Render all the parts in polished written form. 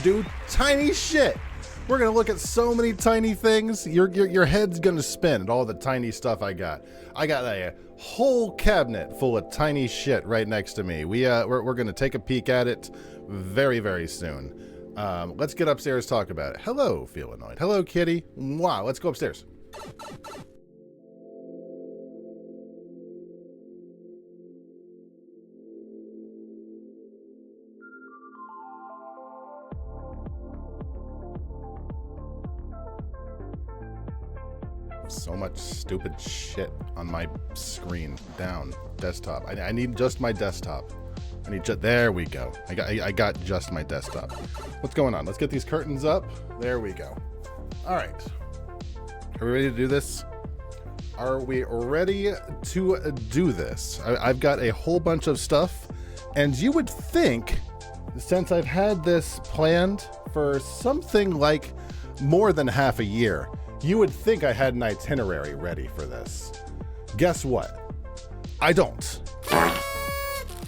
do tiny shit. We're gonna look at so many tiny things. Your head's gonna spin at all the tiny stuff I got. I got a whole cabinet full of tiny shit right next to me. We're gonna take a peek at it very, very soon. Let's get upstairs, talk about it. Hello, Felinoid. Hello, kitty. Wow, let's go upstairs. So much stupid shit on my screen. Down. Desktop. I need just my desktop. I need just, there we go. I got just my desktop. What's going on? Let's get these curtains up. There we go. All right. Are we ready to do this? Are we ready to do this? I've got a whole bunch of stuff, and you would think, since I've had this planned for something like more than half a year, you would think I had an itinerary ready for this. Guess what? I don't.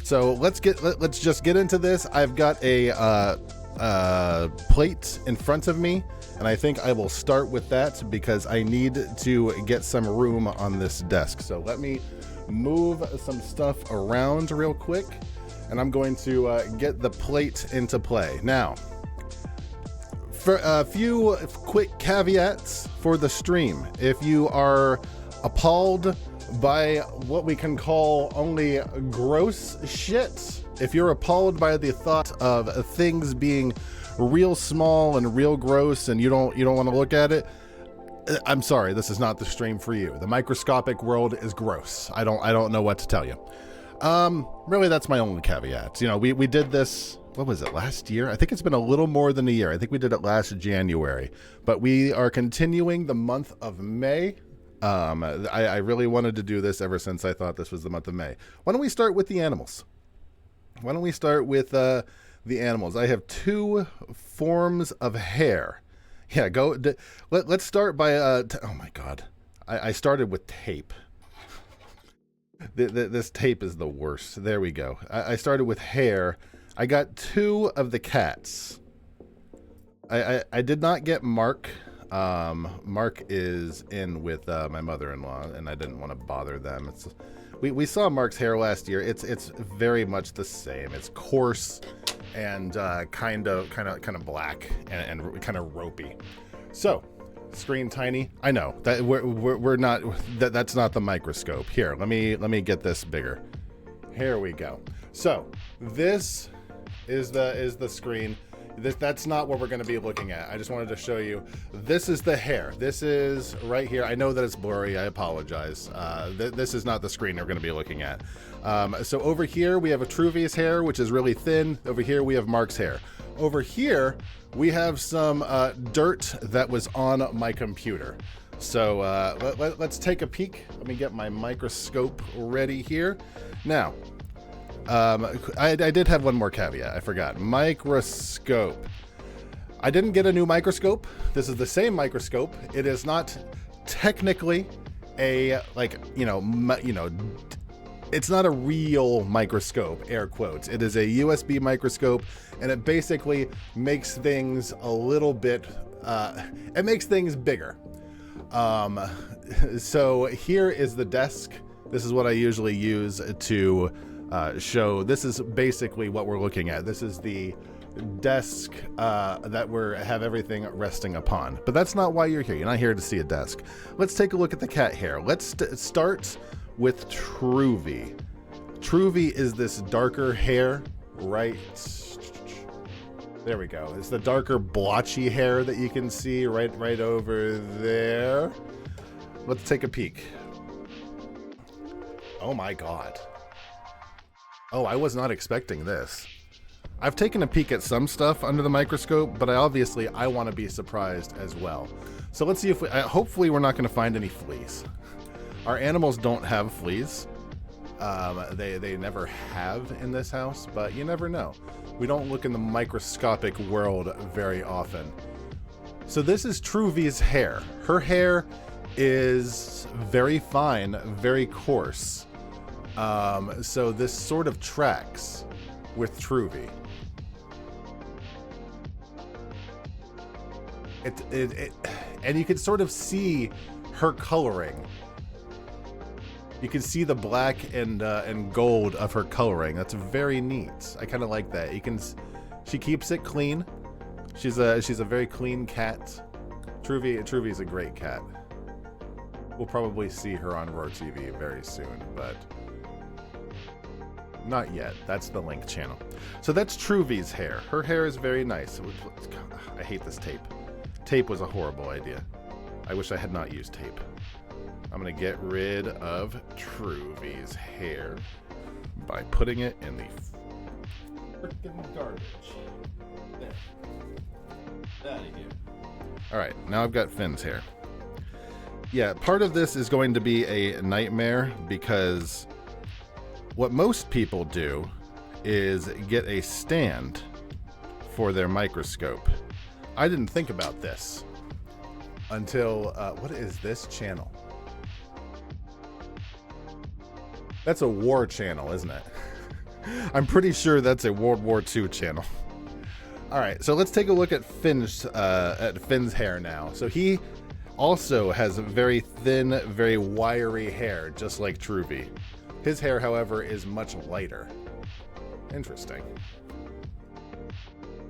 So let's just get into this. I've got a plate in front of me, and I think I will start with that because I need to get some room on this desk. So let me move some stuff around real quick, and I'm going to get the plate into play. Now, for a few quick caveats for the stream. If you are appalled by what we can call only gross shit, if you're appalled by the thought of things being real small and real gross and you don't want to look at it, I'm sorry, this is not the stream for you. The microscopic world is gross. I don't know what to tell you. Really, that's my only caveat. You know, we did this, what was it, last year? I think it's been a little more than a year. I think we did it last January, but we are continuing the month of May. I really wanted to do this ever since I thought this was the month of May. Why don't we start with the animals? Why don't we start with the animals? I have two forms of hair. Yeah, let's start by, oh my God. I started with tape. This tape is the worst. There we go. I started with hair. I got two of the cats. I did not get Mark. Mark is in with my mother-in-law, and I didn't want to bother them. We saw Mark's hair last year. It's very much the same. It's coarse and kind of black and kind of ropey. So, screen tiny. I know that we're not. That's not the microscope. Here, let me get this bigger. Here we go. So this is the screen. That's not what we're going to be looking at. I just wanted to show you. This is the hair. This is right here. I know that it's blurry. I apologize. This is not the screen we're going to be looking at. So over here we have a Truvia's hair, which is really thin. Over here we have Mark's hair. Over here we have some dirt that was on my computer. So let's take a peek. Let me get my microscope ready here. Now, I did have one more caveat. I forgot. Microscope. I didn't get a new microscope. This is the same microscope. It is not technically a, it's not a real microscope, air quotes. It is a USB microscope, and it basically makes things a little bit, it makes things bigger. So here is the desk. This is what I usually use to show. This is basically what we're looking at. This is the desk that have everything resting upon. But that's not why you're here. You're not here to see a desk. Let's take a look at the cat hair. Let's start with Truvy. Truvy is this darker hair, right? There we go. It's the darker blotchy hair that you can see right over there. Let's take a peek. Oh my God. Oh, I was not expecting this. I've taken a peek at some stuff under the microscope, but I want to be surprised as well. So let's see if hopefully we're not going to find any fleas. Our animals don't have fleas. They never have in this house, but you never know. We don't look in the microscopic world very often. So this is Truvy's hair. Her hair is very fine, very coarse. So this sort of tracks with Truvy. And you can sort of see her coloring. You can see the black and gold of her coloring. That's very neat. I kind of like that. She keeps it clean. She's a very clean cat. Truvy's a great cat. We'll probably see her on Roar TV very soon, but not yet. That's the Link channel. So that's Truvy's hair. Her hair is very nice. I hate this tape. Tape was a horrible idea. I wish I had not used tape. I'm gonna get rid of Truvy's hair by putting it in the freaking garbage. There. Out of here. Alright, now I've got Finn's hair. Yeah, part of this is going to be a nightmare because what most people do is get a stand for their microscope. I didn't think about this until, what is this channel? That's a war channel, isn't it? I'm pretty sure that's a World War II channel. All right, so let's take a look at Finn's hair now. So he also has very thin, very wiry hair, just like Truvy. His hair, however, is much lighter. Interesting.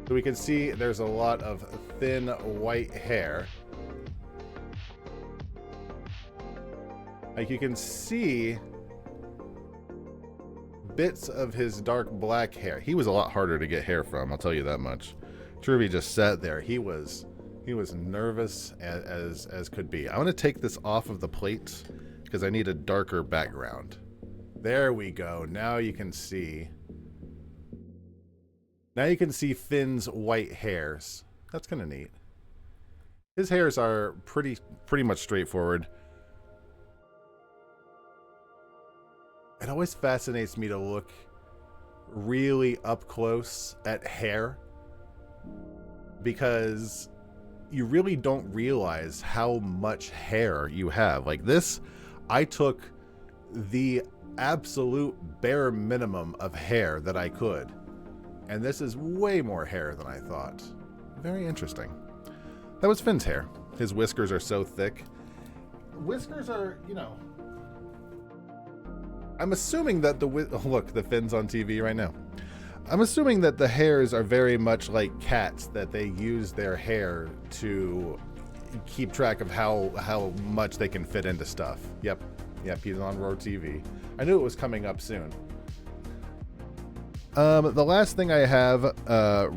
So we can see there's a lot of thin white hair. Like you can see bits of his dark black hair. He was a lot harder to get hair from, I'll tell you that much. Truvy just sat there. He was nervous as could be. I want to take this off of the plate because I need a darker background. There we go. Now you can see. Now you can see Finn's white hairs. That's kind of neat. His hairs are pretty much straightforward. It always fascinates me to look really up close at hair because you really don't realize how much hair you have. Like this, I took the absolute bare minimum of hair that I could. And this is way more hair than I thought. Very interesting. That was Finn's hair. His whiskers are so thick. Whiskers are, you know... I'm assuming that look, the Finn's on TV right now. I'm assuming that the hairs are very much like cats, that they use their hair to keep track of how much they can fit into stuff. Yep, he's on Roar TV. I knew it was coming up soon. The last thing I have,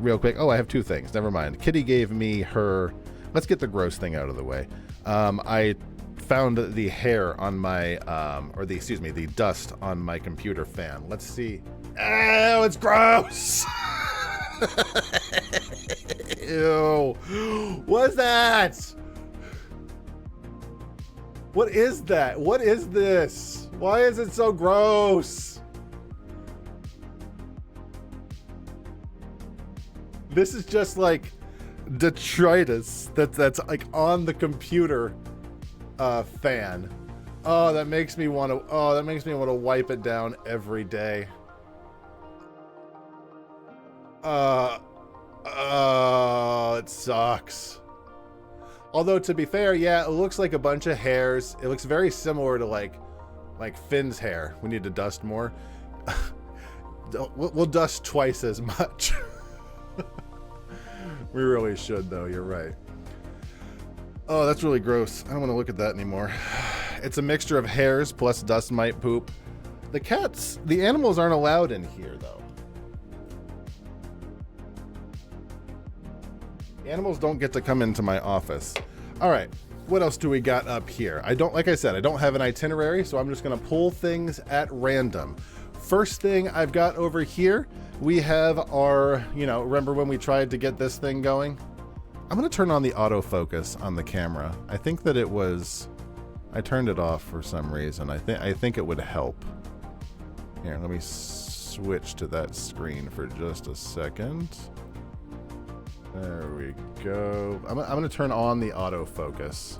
real quick. Oh, I have two things. Never mind. Kitty gave me her... Let's get the gross thing out of the way. I found the hair on my, the dust on my computer fan. Let's see. Oh, it's gross! Ew. What's that? What is that? What is this? Why is it so gross? This is just like detritus that's like on the computer fan. Oh, that makes me want to wipe it down every day. It sucks. Although to be fair, yeah, it looks like a bunch of hairs. It looks very similar to like Finn's hair. We need to dust more. We'll dust twice as much. We really should, though. You're right. Oh, that's really gross. I don't want to look at that anymore. It's a mixture of hairs plus dust mite poop. The animals aren't allowed in here, though. The animals don't get to come into my office. All right, what else do we got up here? Like I said, I don't have an itinerary, so I'm just gonna pull things at random. First thing I've got over here, we have our, remember when we tried to get this thing going? I'm gonna turn on the autofocus on the camera. I think that I turned it off for some reason. I think it would help. Here, let me switch to that screen for just a second. There we go. I'm gonna turn on the autofocus.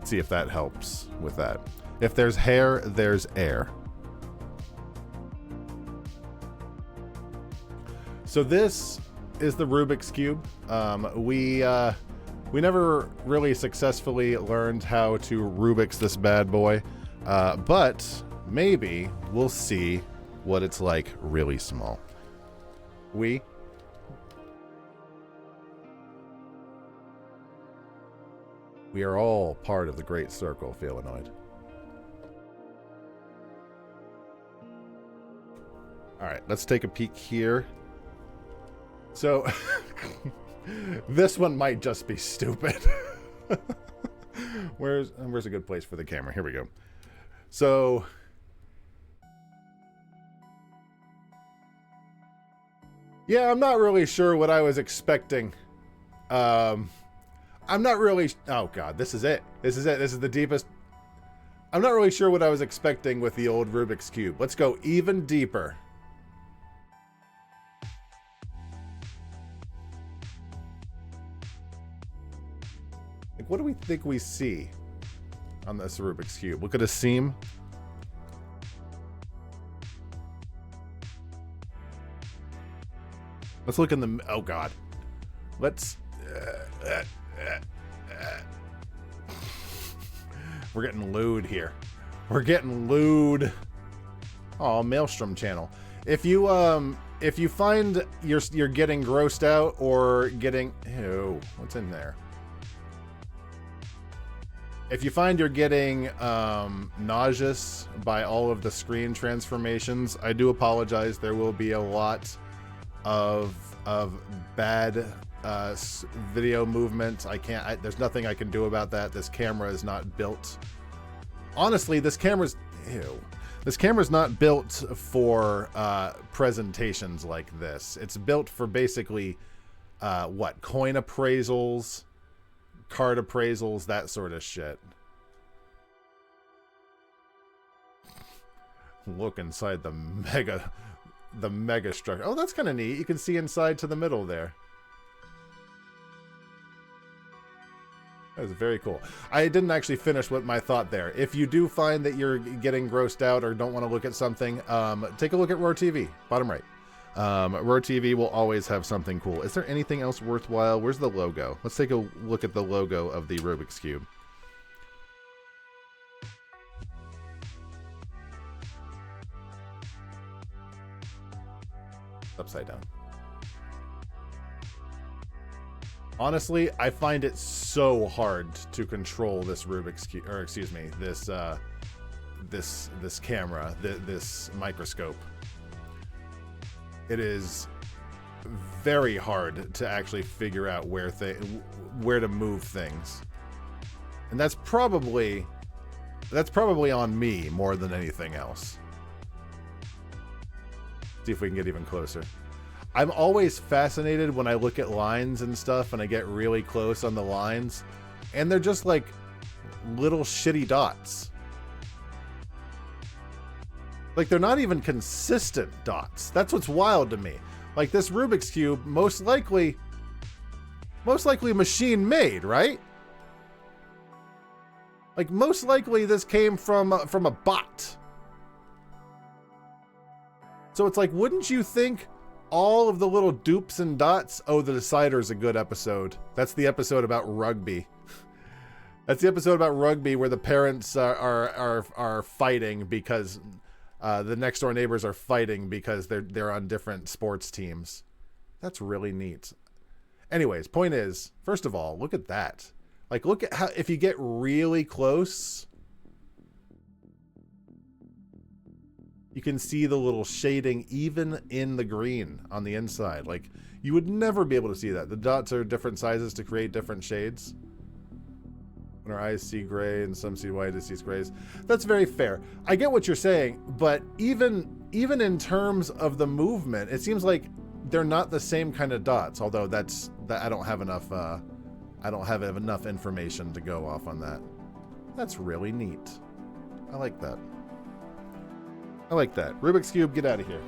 See if that helps with that. If there's hair, there's air. So this is the Rubik's Cube. We never really successfully learned how to Rubik's this bad boy, but maybe we'll see what it's like really small. We are all part of the great circle, Phalanoid. All right, let's take a peek here. So, this one might just be stupid. Where's a good place for the camera? Here we go. So, yeah, I'm not really sure what I was expecting. I'm not really... Oh, God, this is it. This is it. This is the deepest... I'm not really sure what I was expecting with the old Rubik's Cube. Let's go even deeper. Like, what do we think we see on this Rubik's Cube? Look at a seam. Let's look in the... Oh, God. Let's... We're getting lewd here. We're getting lewd. Oh, Maelstrom channel. If you find you're getting grossed out or getting... Ew, what's in there? If you find you're getting nauseous by all of the screen transformations, I do apologize. There will be a lot of bad video movement. There's nothing I can do about that. This camera is not built. Honestly, this camera's not built for presentations like this. It's built for basically coin appraisals, card appraisals, that sort of shit. Look inside the mega structure. Oh, that's kind of neat. You can see inside to the middle there. That was very cool. I didn't actually finish what my thought there. If you do find that you're getting grossed out or don't want to look at something, take a look at Roar TV, bottom right. Roar TV will always have something cool. Is there anything else worthwhile? Where's the logo? Let's take a look at the logo of the Rubik's Cube. Upside down. Honestly, I find it so hard to control this Rubik's Cube, or excuse me, this camera, this microscope. It is very hard to actually figure out where to move things, and that's probably on me more than anything else. See if we can get even closer. I'm always fascinated when I look at lines and stuff and I get really close on the lines, and they're just like little shitty dots. Like, they're not even consistent dots. That's what's wild to me. Like, this Rubik's Cube, most likely machine made, right? Like, most likely this came from a bot. So it's like, wouldn't you think all of the little dupes and dots... Oh, The Decider's a good episode. That's the episode about rugby. That's the episode about rugby where the parents are fighting because the next door neighbors are fighting because they're on different sports teams. That's really neat. Anyways, point is, first of all, look at that. Like, look at how, if you get really close, you can see the little shading even in the green on the inside. Like, you would never be able to see that. The dots are different sizes to create different shades. When our eyes see gray and some see white, it sees grays. That's very fair. I get what you're saying, but even in terms of the movement, it seems like they're not the same kind of dots. Although I don't have enough information to go off on that. That's really neat. I like that. I like that. Rubik's Cube, get out of here.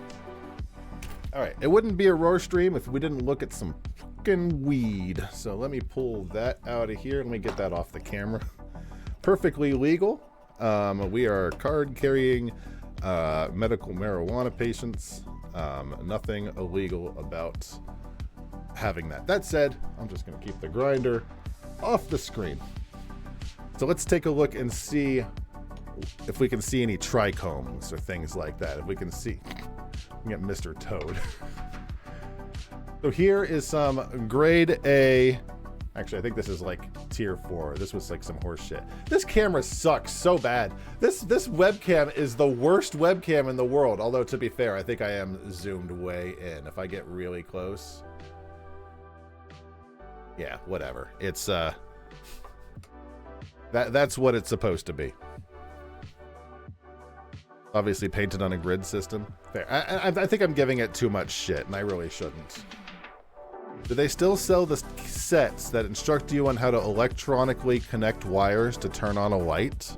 All right, it wouldn't be a Roar stream if we didn't look at some fucking weed. So let me pull that out of here. Let me get that off the camera. Perfectly legal. We are card-carrying medical marijuana patients. Nothing illegal about having that. That said, I'm just going to keep the grinder off the screen. So let's take a look and see if we can see any trichomes or things like that. If we can see, we get Mr. Toad. So here is some grade A. Actually, I think this is like tier 4. This was like some horse shit. This camera sucks so bad. This webcam is the worst webcam in the world. Although, to be fair, I think I am zoomed way in. If I get really close. Yeah, whatever. It's, that's what it's supposed to be. Obviously painted on a grid system. Fair. I think I'm giving it too much shit, and I really shouldn't. Do they still sell the sets that instruct you on how to electronically connect wires to turn on a light?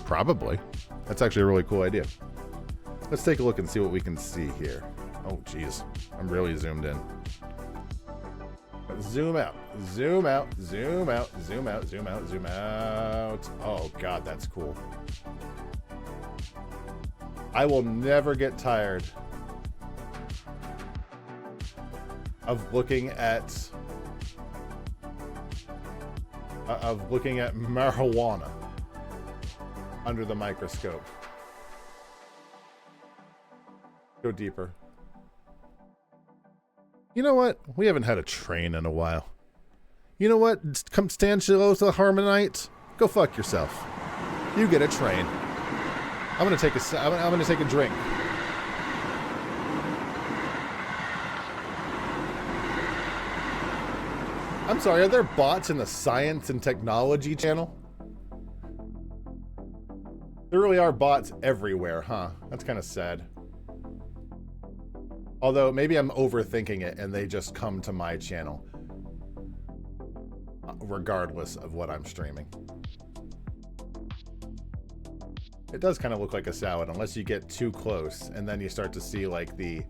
Probably. That's actually a really cool idea. Let's take a look and see what we can see here. Oh, geez. I'm really zoomed in. Zoom out. Zoom out. Zoom out. Zoom out. Zoom out. Zoom out. Oh, God, that's cool. I will never get tired of looking at marijuana under the microscope. Go deeper. You know what? We haven't had a train in a while. You know what? Constantilosa Harmonite? Go fuck yourself. You get a train. I'm gonna take a drink. I'm sorry, are there bots in the science and technology channel? There really are bots everywhere, huh? That's kind of sad. Although, maybe I'm overthinking it and they just come to my channel. Regardless of what I'm streaming. It does kind of look like a salad, unless you get too close, and then you start to see, like, the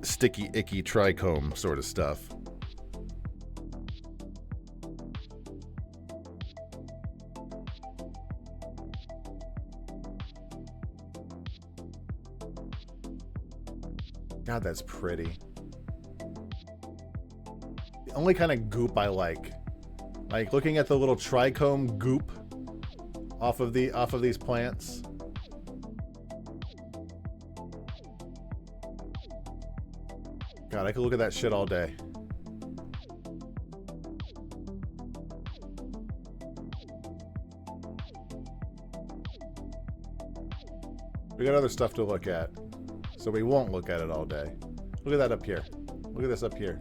sticky, icky trichome sort of stuff. God, that's pretty. The only kind of goop I like looking at the little trichome goop off of these plants. God, I could look at that shit all day. We got other stuff to look at. So we won't look at it all day. Look at that up here. Look at this up here.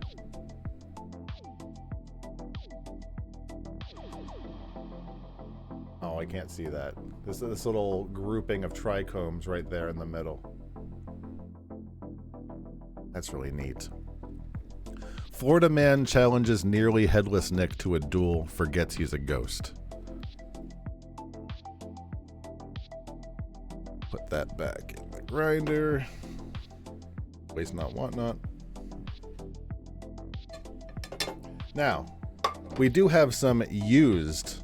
Oh, I can't see that. This little grouping of trichomes right there in the middle. That's really neat. Florida man challenges nearly headless Nick to a duel, forgets he's a ghost. Put that back in the grinder. Waste not, want not. Now, we do have some used,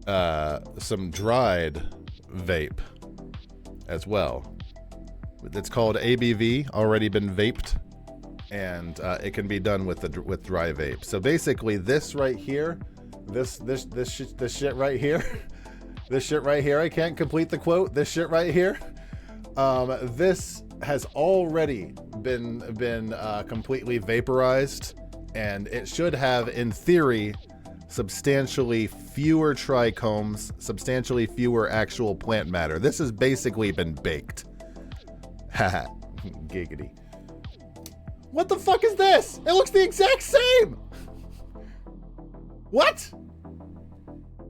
some dried vape as well. It's called ABV, already been vaped, and it can be done with dry vape. So basically, this right here, this shit right here, this shit right here. I can't complete the quote. This shit right here. This has already been completely vaporized, and it should have, in theory, substantially fewer trichomes, substantially fewer actual plant matter. This has basically been baked. Haha, giggity. What the fuck is this? It looks the exact same! What?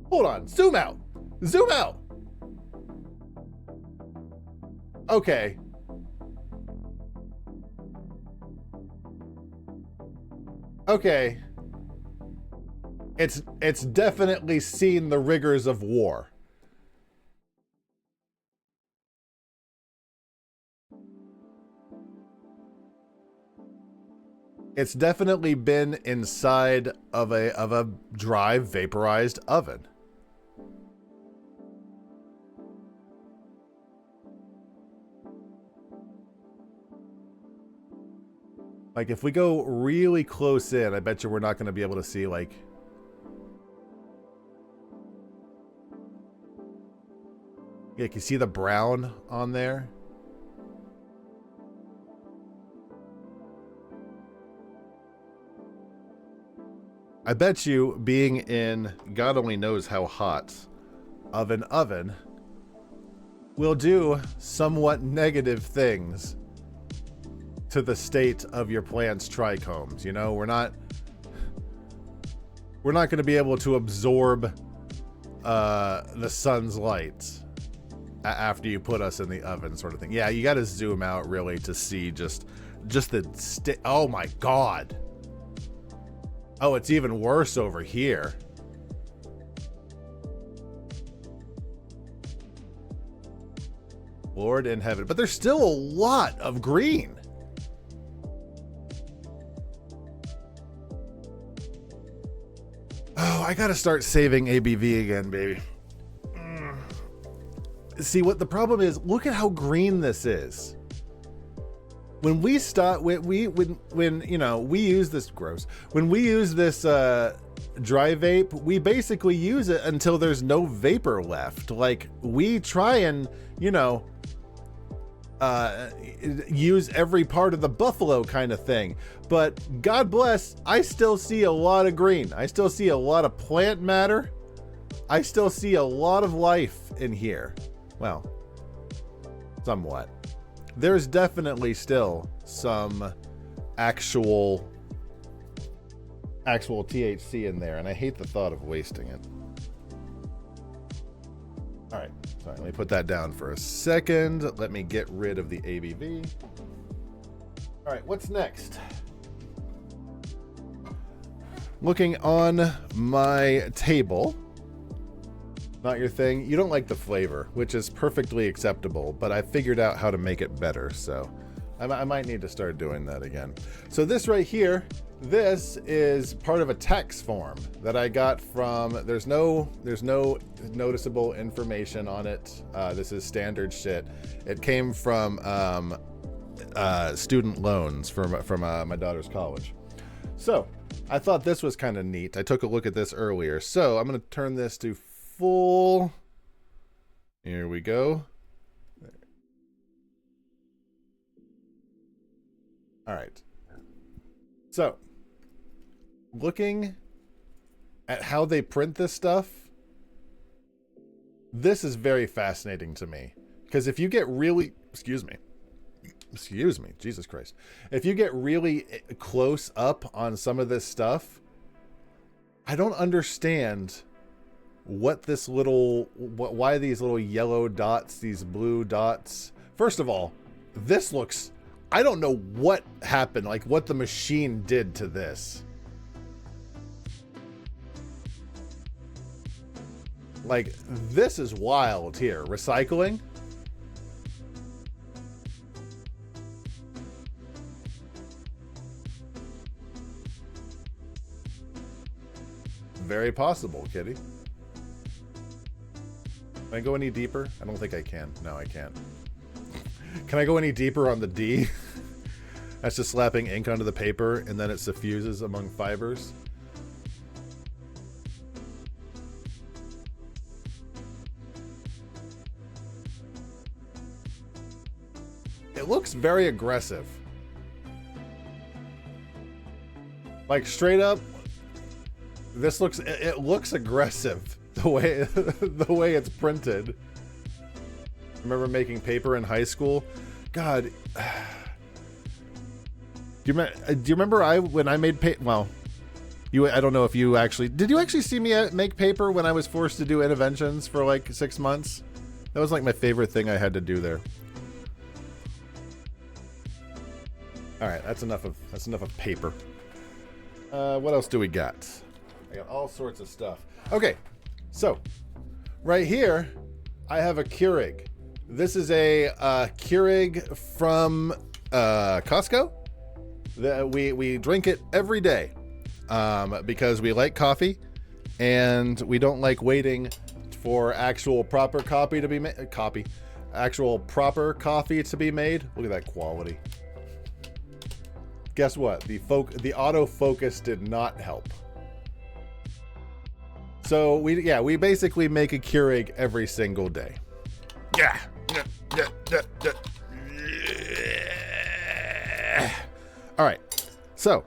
Hold on, zoom out. Zoom out. Okay. Okay. It's definitely seen the rigors of war. It's definitely been inside of a dry vaporized oven. Like, if we go really close in, I bet you we're not going to be able to see, like... Yeah, can you see the brown on there? I bet you, being in God only knows how hot of an oven, will do somewhat negative things to the state of your plant's trichomes. You know, we're not going to be able to absorb the sun's light after you put us in the oven, sort of thing. Yeah, you got to zoom out really to see just the oh my God. Oh, it's even worse over here. Lord in heaven. But there's still a lot of green. Oh, I gotta start saving ABV again, baby. See, what the problem is, look at how green this is. When we start, when you know, we use this, gross. When we use this dry vape, we basically use it until there's no vapor left. Like, we try and, you know, use every part of the buffalo kind of thing. But God bless, I still see a lot of green. I still see a lot of plant matter. I still see a lot of life in here. Well, somewhat. There's definitely still some actual THC in there, and I hate the thought of wasting it. All right, sorry, let me put that down for a second. Let me get rid of the ABV. All right, what's next? Looking on my table. Not your thing. You don't like the flavor, which is perfectly acceptable, but I figured out how to make it better, so I might need to start doing that again. So this right here, this is part of a tax form that I got from, there's no noticeable information on it. This is standard shit. It came from student loans from my daughter's college. So I thought this was kind of neat. I took a look at this earlier. So I'm going to turn this to full. Here we go. All right. So, looking at how they print this stuff, this is very fascinating to me. Because if you get really, excuse me, Jesus Christ. If you get really close up on some of this stuff, I don't understand what this why these little yellow dots, these blue dots. First of all, this looks, I don't know what happened, like what the machine did to this. Like, this is wild here. Recycling. Very possible, kitty. Can I go any deeper? I don't think I can. No, I can't. Can I go any deeper on the D? That's just slapping ink onto the paper and then it suffuses among fibers. It looks very aggressive. Like, straight up, this looks, it looks aggressive. The way it's printed. Remember making paper in high school? God. Do you remember when I made paper? Well, I don't know if you actually, did you actually see me make paper when I was forced to do interventions for like 6 months? That was like my favorite thing I had to do there. All right, that's enough of paper. What else do we got? I got all sorts of stuff. Okay. So, right here, I have a Keurig. This is a Keurig from Costco. We drink it every day because we like coffee, and we don't like waiting for actual proper coffee to be made. Actual proper coffee to be made. Look at that quality. guess what? The autofocus did not help. So we basically make a Keurig every single day. Yeah. All right. So,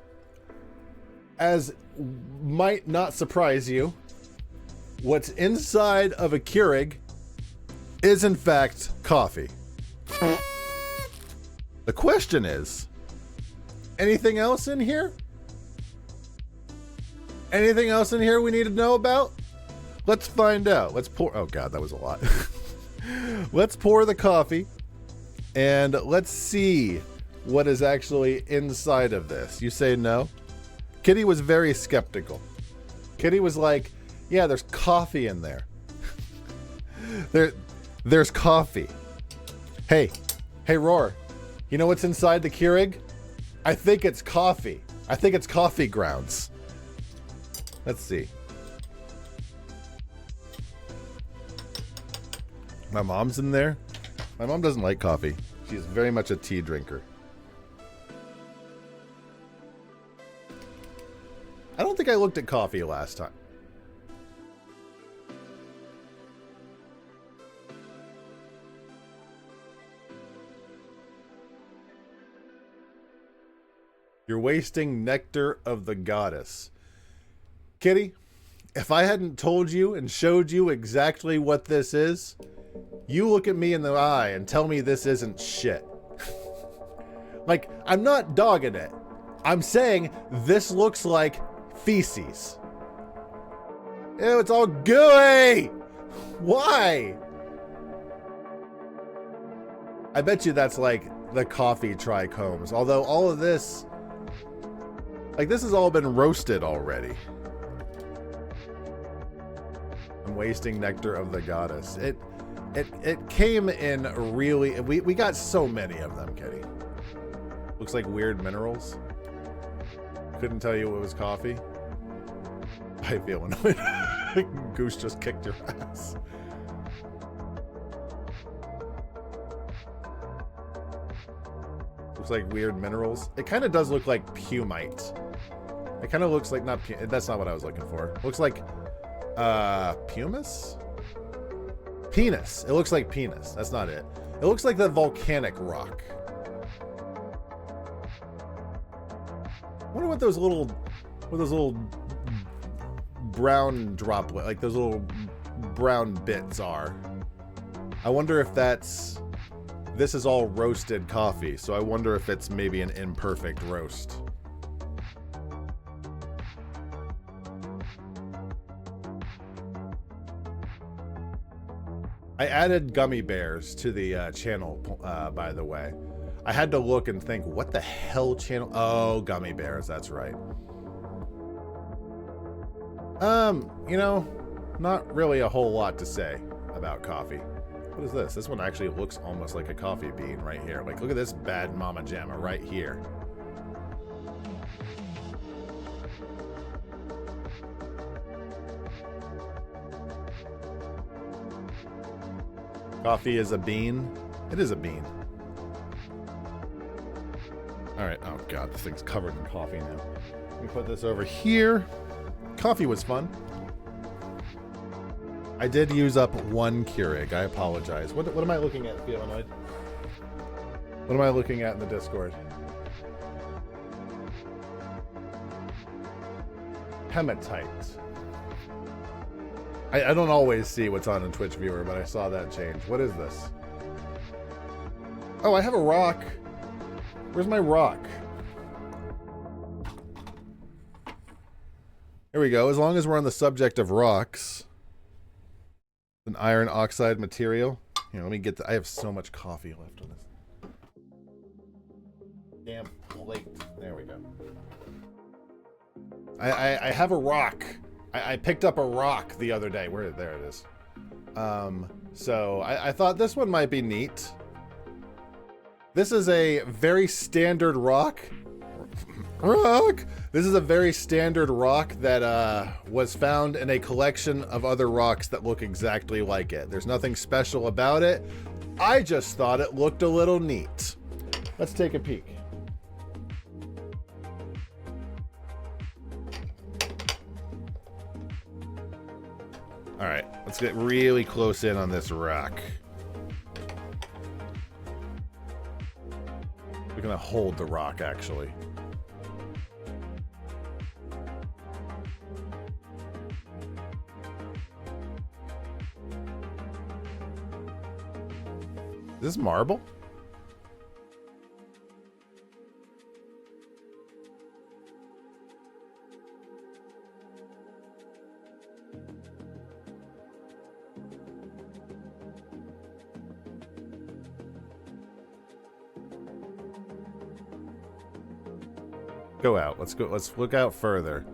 as might not surprise you, what's inside of a Keurig is in fact coffee. The question is, anything else in here? Anything else in here we need to know about? Let's find out. Let's pour. Oh God, that was a lot. Let's pour the coffee and let's see what is actually inside of this. You say no? Kitty was very skeptical. Kitty was like, yeah, there's coffee in there. There's coffee. Hey, Roar, you know what's inside the Keurig? I think it's coffee. I think it's coffee grounds. Let's see. My mom's in there. My mom doesn't like coffee. She's very much a tea drinker. I don't think I looked at coffee last time. You're wasting nectar of the goddess. Kitty, if I hadn't told you and showed you exactly what this is, you look at me in the eye and tell me this isn't shit. Like, I'm not dogging it. I'm saying this looks like feces. Ew, it's all gooey! Why? I bet you that's like the coffee trichomes. Although all of this, like this has all been roasted already. I'm wasting nectar of the goddess. It came in really, we got so many of them, Kitty. Looks like weird minerals. Couldn't tell you it was coffee. I feel annoyed. Goose just kicked your ass. Looks like weird minerals. It kind of does look like pumite. It kind of looks like, that's not what I was looking for. Looks like, pumice? Penis. It looks like penis. That's not it. It looks like the volcanic rock. I wonder what those little brown droplet, like those little brown bits are. I wonder if this is all roasted coffee, so I wonder if it's maybe an imperfect roast. I added gummy bears to the channel, by the way. I had to look and think, what the hell channel? Oh, gummy bears, that's right. You know, not really a whole lot to say about coffee. What is this? This one actually looks almost like a coffee bean right here. Like, look at this bad mama jamma right here. Coffee is a bean. It is a bean. All right. Oh God, this thing's covered in coffee now. Let me put this over here. Coffee was fun. I did use up one Keurig. I apologize. What am I looking at, Theonoid? What am I looking at in the Discord? Hematite. I don't always see what's on a Twitch viewer, but I saw that change. What is this? Oh, I have a rock. Where's my rock? Here we go. As long as we're on the subject of rocks. An iron oxide material. Here, let me get I have so much coffee left on this. Damn plate. There we go. I have a rock. I picked up a rock the other day. There it is. So I thought this one might be neat. This is a very standard rock. This is a very standard rock that was found in a collection of other rocks that look exactly like it. There's nothing special about it. I just thought it looked a little neat. Let's take a peek. Alright, let's get really close in on this rock. We're gonna hold the rock, actually. Is this marble? Go out. Let's go. Let's look out further.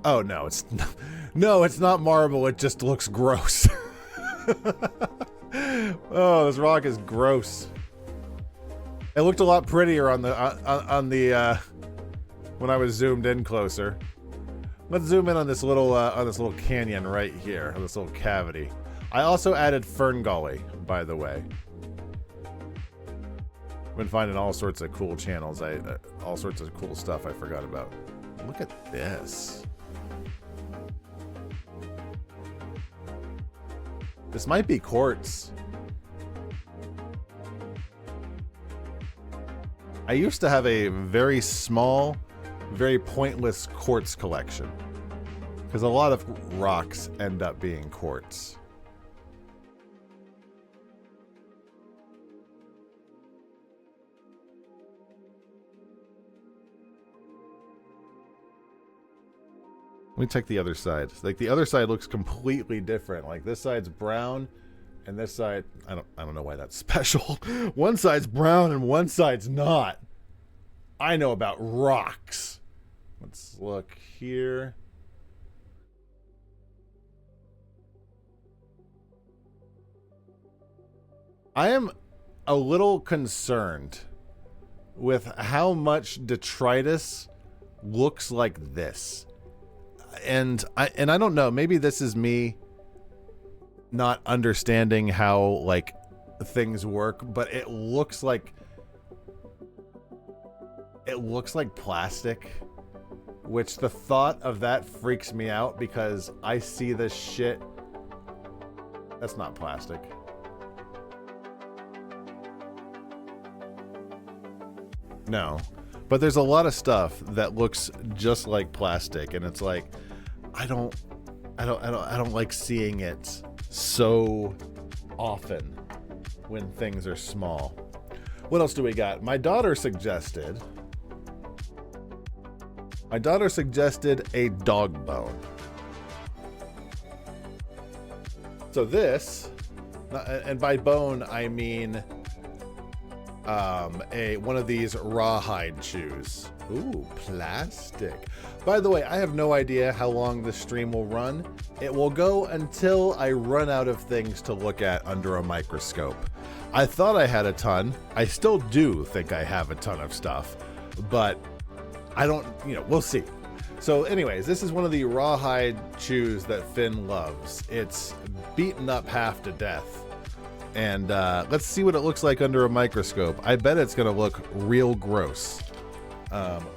Oh no, it's not, no, it's not marble. It just looks gross. Oh, this rock is gross. It looked a lot prettier on the when I was zoomed in closer. Let's zoom in on this little canyon right here, this little cavity. I also added fern gully, by the way. I've been finding all sorts of cool channels. All sorts of cool stuff I forgot about. Look at this. This might be quartz. I used to have a very small, very pointless quartz collection. Because a lot of rocks end up being quartz. Let me check the other side. Like, the other side looks completely different. Like, this side's brown, and this side, I don't know why that's special. One side's brown and one side's not. I know about rocks. Let's look here. I am a little concerned with how much detritus looks like this. And I don't know, maybe this is me not understanding how, like, things work, but it looks like plastic, which the thought of that freaks me out because I see this shit. That's not plastic. No. But there's a lot of stuff that looks just like plastic, and it's like, I don't like seeing it so often when things are small. What else do we got? My daughter suggested a dog bone. So this, and by bone I mean one of these rawhide chews. Ooh, plastic. By the way, I have no idea how long this stream will run. It will go until I run out of things to look at under a microscope. I thought I had a ton. I still do think I have a ton of stuff, but I don't, we'll see. So anyways, this is one of the rawhide chews that Finn loves. It's beaten up half to death. And let's see what it looks like under a microscope. I bet it's gonna look real gross.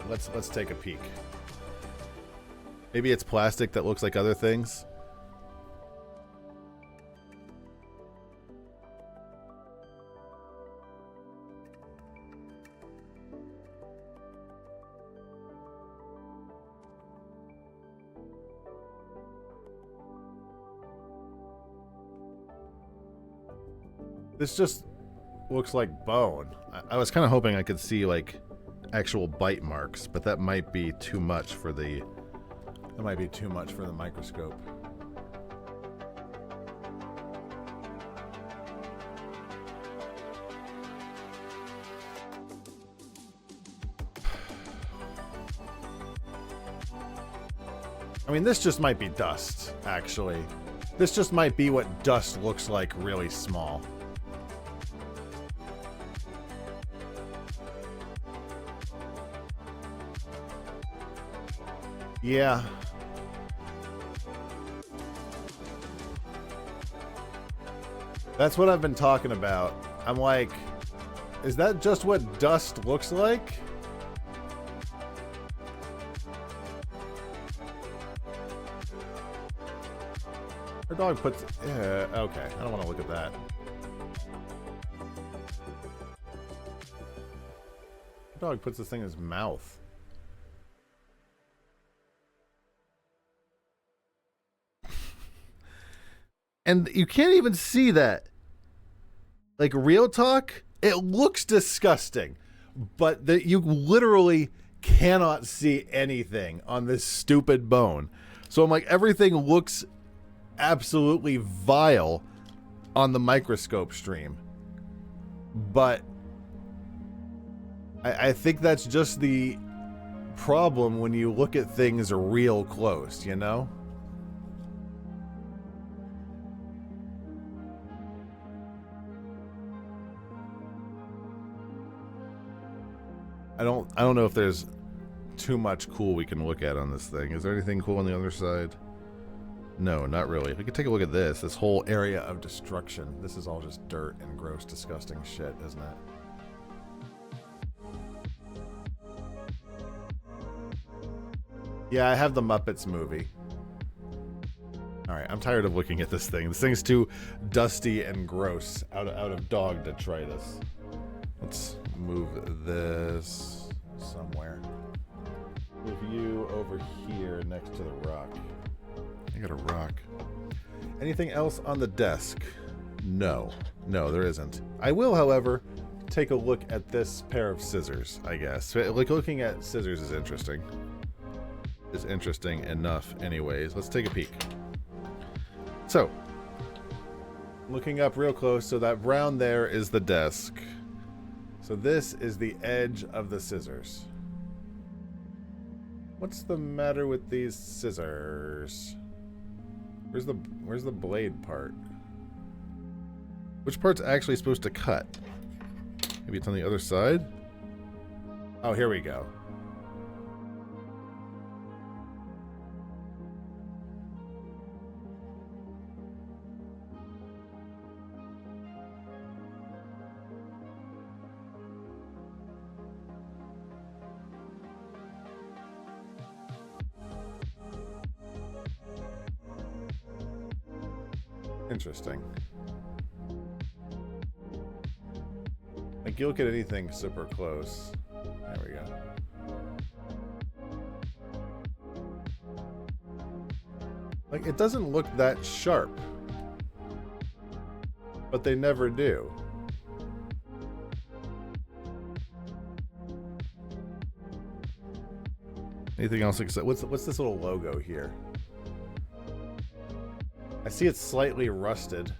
Let's take a peek. Maybe it's plastic that looks like other things. This just looks like bone. I was kind of hoping I could see like actual bite marks, but that might be too much for the microscope. I mean, this just might be dust, actually. This just might be what dust looks like really small. Yeah. That's what I've been talking about. I'm like, is that just what dust looks like? Her dog puts... okay, I don't want to look at that. Her dog puts this thing in his mouth. And you can't even see that. Like, real talk, it looks disgusting. But you literally cannot see anything on this stupid bone. So I'm like, everything looks absolutely vile on the microscope stream. But I think that's just the problem when you look at things real close, you know? I don't know if there's too much cool we can look at on this thing. Is there anything cool on the other side? No, not really. We could take a look at this whole area of destruction. This is all just dirt and gross, disgusting shit, isn't it? Yeah, I have the Muppets movie. Alright, I'm tired of looking at this thing. This thing's too dusty and gross out of dog detritus. Let's move this somewhere. Move you over here next to the rock. I got a rock. Anything else on the desk? No. No, there isn't. I will, however, take a look at this pair of scissors, I guess. Like, looking at scissors is interesting. Is interesting enough anyways. Let's take a peek. So, looking up real close, so that brown there is the desk. So this is the edge of the scissors. What's the matter with these scissors? Where's the blade part? Which part's actually supposed to cut? Maybe it's on the other side? Oh, here we go. Interesting. Like, you look at anything super close. There we go. Like, it doesn't look that sharp. But they never do. Anything else except what's this little logo here? I see it's slightly rusted.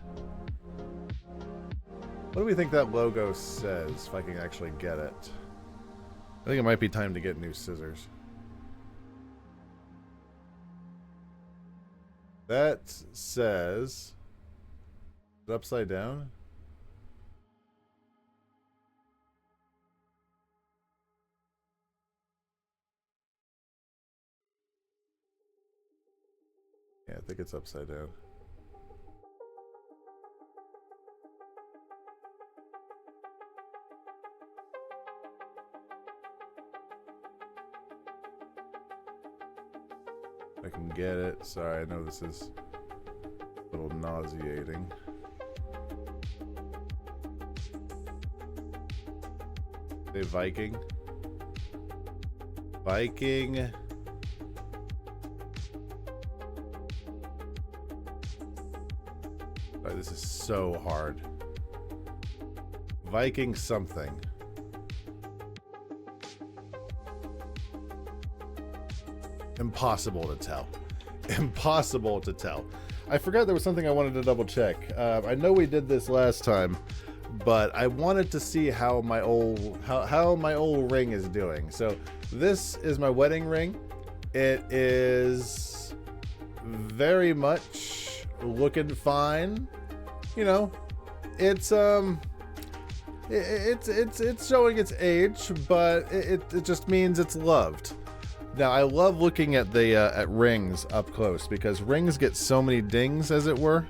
What do we think that logo says, if I can actually get it? I think it might be time to get new scissors. That says... Is it upside down? Yeah, I think it's upside down. I can get it. Sorry, I know this is a little nauseating. Say Viking. Viking. Oh, this is so hard. Viking something. Impossible to tell. Impossible to tell. I forgot there was something I wanted to double check. I know we did this last time, but I wanted to see how my old ring is doing. So this is my wedding ring. It is very much looking fine. You know, it's showing its age, but it just means it's loved. Now, I love looking at the at rings up close because rings get so many dings, as it were,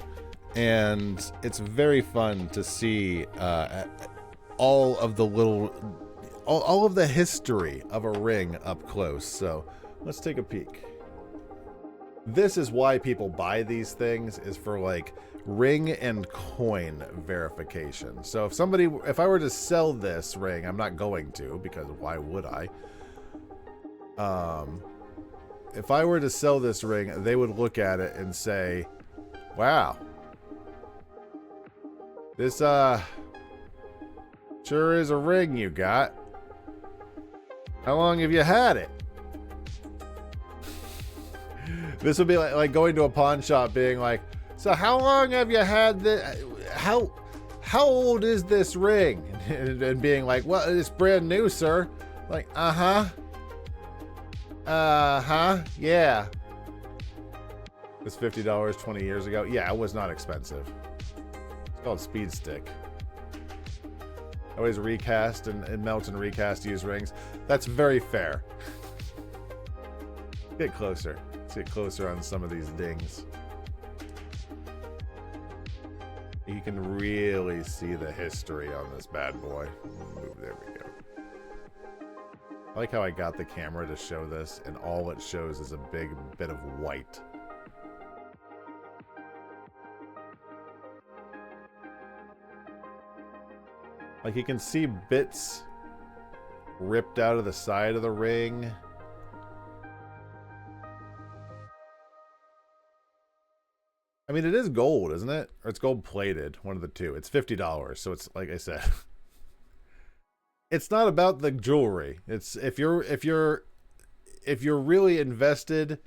and it's very fun to see all of the all of the history of a ring up close. So let's take a peek. This is why people buy these things, is for like ring and coin verification. So if I were to sell this ring, I'm not going to, because why would I? If I were to sell this ring, they would look at it and say, wow, this sure is a ring you got. How long have you had it? This would be like going to a pawn shop being like, so how long have you had this? How old is this ring? And being like, well, it's brand new, sir. Like, yeah. It's $50 20 years ago. Yeah, it was not expensive. It's called Speed Stick. I always recast and melt and recast used rings. That's very fair. Get closer. Let's get closer on some of these dings. You can really see the history on this bad boy. There we go. I like how I got the camera to show this, and all it shows is a big bit of white. Like, you can see bits ripped out of the side of the ring. I mean, it is gold, isn't it? Or it's gold plated, one of the two. It's $50, so it's like I said. It's not about the jewelry. It's if you're really invested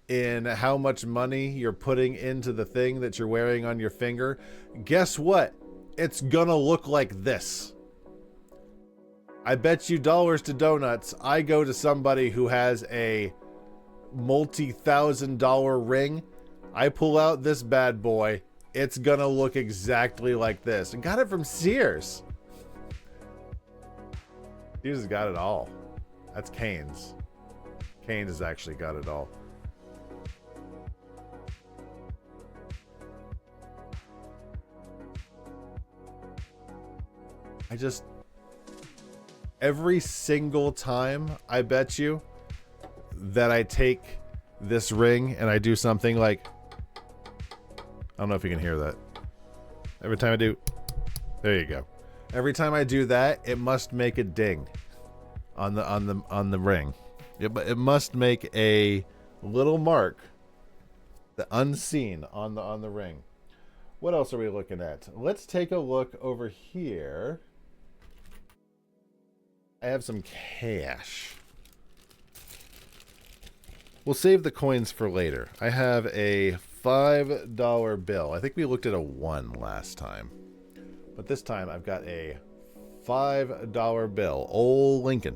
in how much money you're putting into the thing that you're wearing on your finger, guess what? It's gonna look like this. I bet you dollars to donuts, I go to somebody who has a multi-$1,000 ring. I pull out this bad boy. It's gonna look exactly like this. And got it from Sears. Sears has got it all. That's Cane's. Cane's has actually got it all. Every single time, I bet you, that I take this ring and I do something like, I don't know if you can hear that. Every time I do, there you go. Every time I do that, it must make a ding on the ring. It must make a little mark, the unseen on the ring. What else are we looking at? Let's take a look over here. I have some cash. We'll save the coins for later. I have a $5 bill. I think we looked at a 1 last time. But this time I've got a $5 bill. Old Lincoln.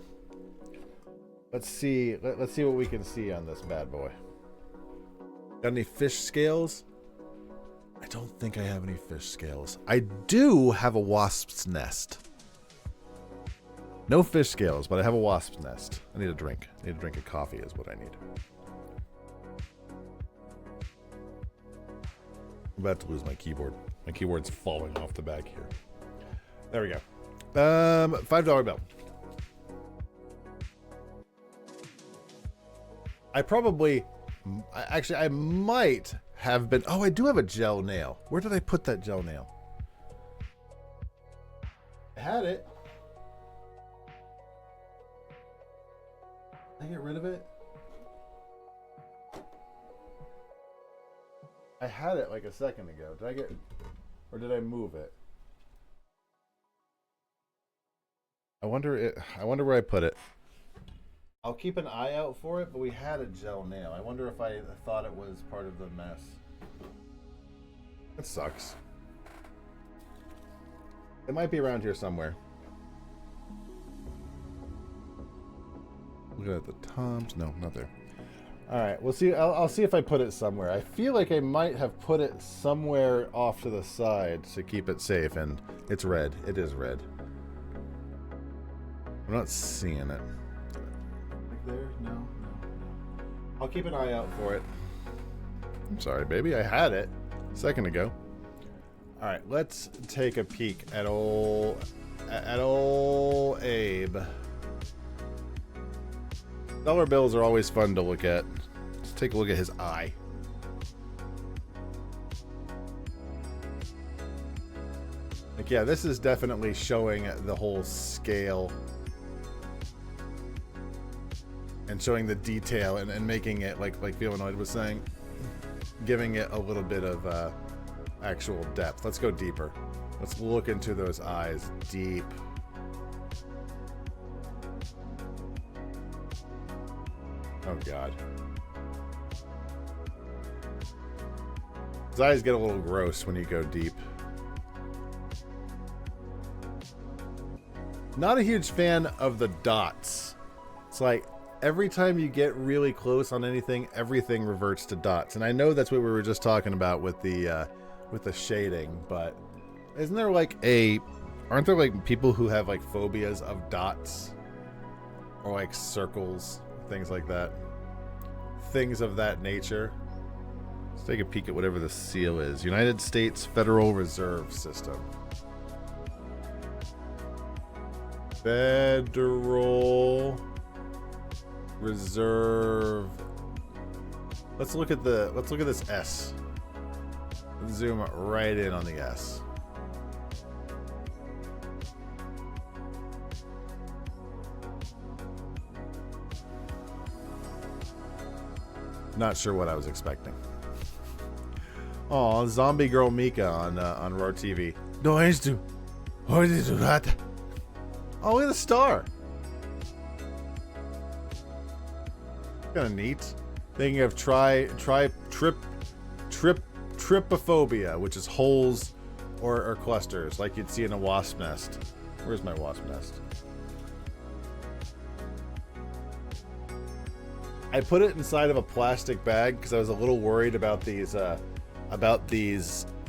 Let's see what we can see on this bad boy. Got any fish scales? I don't think I have any fish scales. I do have a wasp's nest. No fish scales, but I have a wasp's nest. I need a drink. I need a drink of coffee is what I need. I'm about to lose my keyboard. My keyboard's falling off the back here. There we go. $5 bill. I might have been. Oh, I do have a gel nail. Where did I put that gel nail? I had it. Did I get rid of it? I had it like a second ago. Did I get, or did I move it? I wonder where I put it. I'll keep an eye out for it, but we had a gel nail. I wonder if I thought it was part of the mess. That sucks. It might be around here somewhere. Looking at the toms. No, not there. All right, we'll see. I'll see if I put it somewhere. I feel like I might have put it somewhere off to the side to keep it safe, and it's red. It is red. I'm not seeing it. Right there? No. I'll keep an eye out for it. I'm sorry, baby. I had it a second ago. All right, let's take a peek at old Abe. Dollar bills are always fun to look at. Let's take a look at his eye. Like, yeah, this is definitely showing the whole scale and showing the detail and making it, like Violanoid was saying, giving it a little bit of actual depth. Let's go deeper. Let's look into those eyes deep. Oh, God. His eyes get a little gross when you go deep. Not a huge fan of the dots. It's like every time you get really close on anything, everything reverts to dots. And I know that's what we were just talking about with the shading, but isn't there like aren't there like people who have like phobias of dots or like circles, things like that? Things of that nature. Let's take a peek at whatever the seal is. United States Federal Reserve System. Federal Reserve. Let's look at this S. Let's zoom right in on the S. Not sure what I was expecting. Oh, zombie girl Mika on Roar TV. No, I do. Oh, look at the star. Kind of neat. Thinking of trypophobia, which is holes or clusters, like you'd see in a wasp nest. Where's my wasp nest? I put it inside of a plastic bag because I was a little worried about these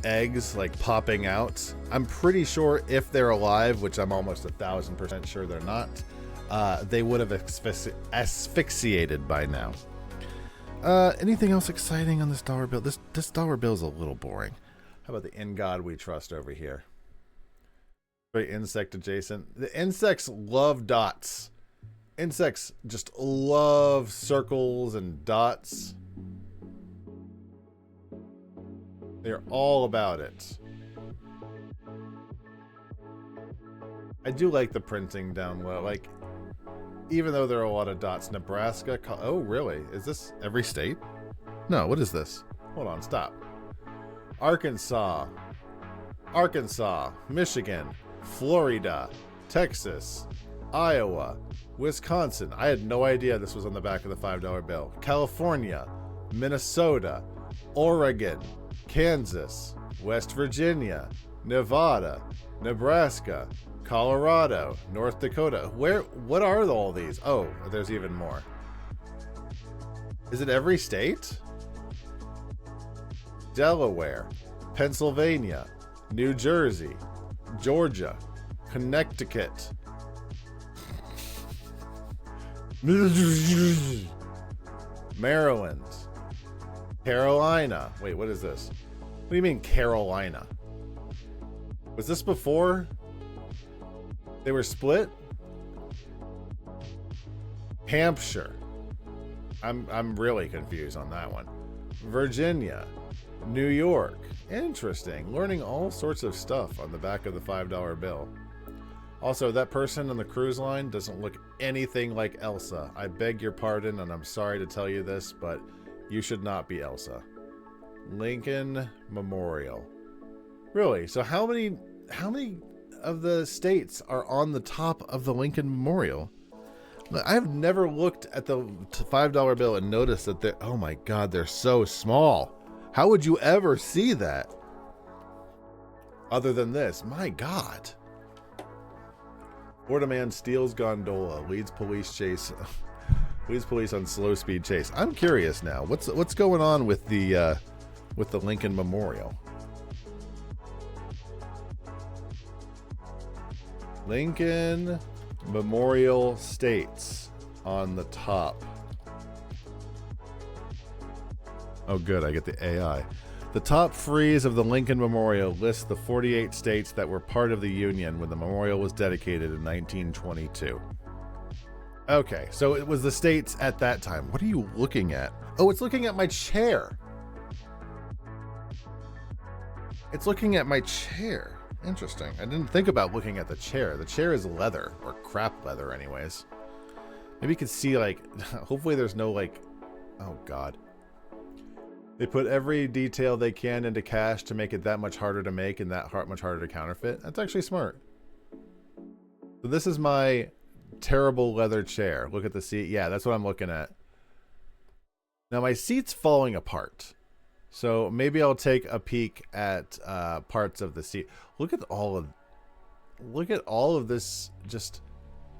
eggs like popping out. I'm pretty sure if they're alive, which I'm almost 1,000% sure they're not, they would have asphyxiated by now. Anything else exciting on this dollar bill? This dollar bill is a little boring. How about the In God We Trust over here? Very insect adjacent. The insects love dots. Insects just love circles and dots. They're all about it. I do like the printing down low. Like, even though there are a lot of dots, Nebraska. Oh, really? Is this every state? No, what is this? Hold on, stop. Arkansas, Michigan, Florida, Texas, Iowa, Wisconsin. I had no idea this was on the back of the $5 bill. California, Minnesota, Oregon, Kansas, West Virginia, Nevada, Nebraska, Colorado, North Dakota. What are all these? Oh, there's even more. Is it every state? Delaware, Pennsylvania, New Jersey, Georgia, Connecticut, Maryland, Carolina. Wait, what is this? What do you mean Carolina? Was this before they were split? Hampshire. I'm really confused on that one. Virginia, New York. Interesting. Learning all sorts of stuff on the back of the $5 bill. Also, that person on the cruise line doesn't look anything like Elsa. I beg your pardon, and I'm sorry to tell you this, but you should not be Elsa. Lincoln Memorial. Really? So how many of the states are on the top of the Lincoln Memorial? I've never looked at the $5 bill and noticed that they're, oh my God, they're so small. How would you ever see that? Other than this, my God. Florida man steals gondola, leads police chase, leads police on slow speed chase. I'm curious now. What's going on with the Lincoln Memorial? Lincoln Memorial States on the top. Oh, good. I get the AI. The top frieze of the Lincoln Memorial lists the 48 states that were part of the Union when the memorial was dedicated in 1922. Okay, so it was the states at that time. What are you looking at? Oh, it's looking at my chair. It's looking at my chair. Interesting. I didn't think about looking at the chair. The chair is leather, or crap leather anyways. Maybe you could see, like, hopefully there's no, like, oh god. They put every detail they can into cash to make it that much harder to make and that much harder to counterfeit. That's actually smart. So this is my terrible leather chair. Look at the seat. Yeah, that's what I'm looking at. Now my seat's falling apart. So maybe I'll take a peek at parts of the seat. Look at all of this. Just,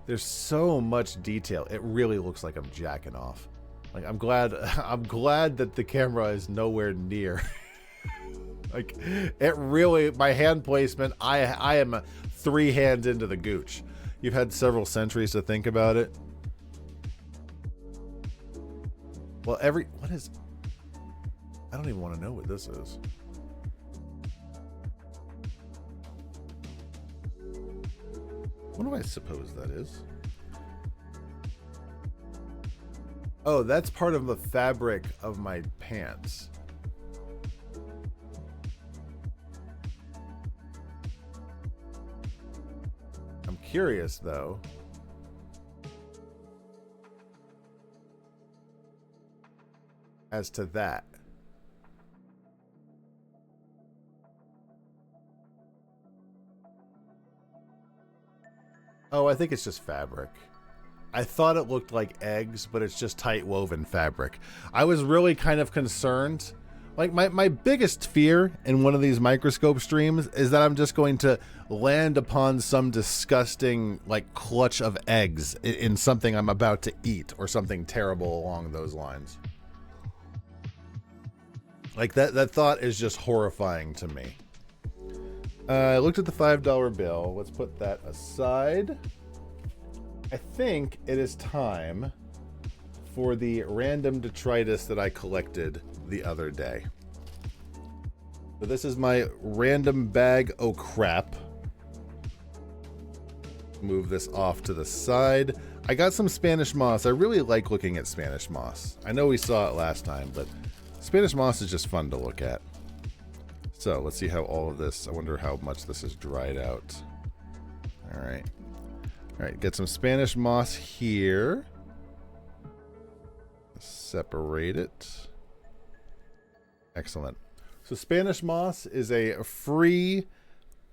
there's so much detail. It really looks like I'm jacking off. Like, I'm glad that the camera is nowhere near. Like, it really, my hand placement, I am 3 hands into the gooch. You've had several centuries to think about it. Well, what is, I don't even want to know what this is. What do I suppose that is? Oh, that's part of the fabric of my pants. I'm curious, though. As to that. Oh, I think it's just fabric. I thought it looked like eggs, but it's just tight woven fabric. I was really kind of concerned. Like, my biggest fear in one of these microscope streams is that I'm just going to land upon some disgusting, like, clutch of eggs in something I'm about to eat or something terrible along those lines. Like, that thought is just horrifying to me. I looked at the $5 bill. Let's put that aside. I think it is time for the random detritus that I collected the other day. So this is my random bag. Oh crap. Move this off to the side. I got some Spanish moss. I really like looking at Spanish moss. I know we saw it last time, but Spanish moss is just fun to look at. So let's see how all of this, I wonder how much this is dried out. All right. All right, get some Spanish moss here. Separate it. Excellent. So Spanish moss is a free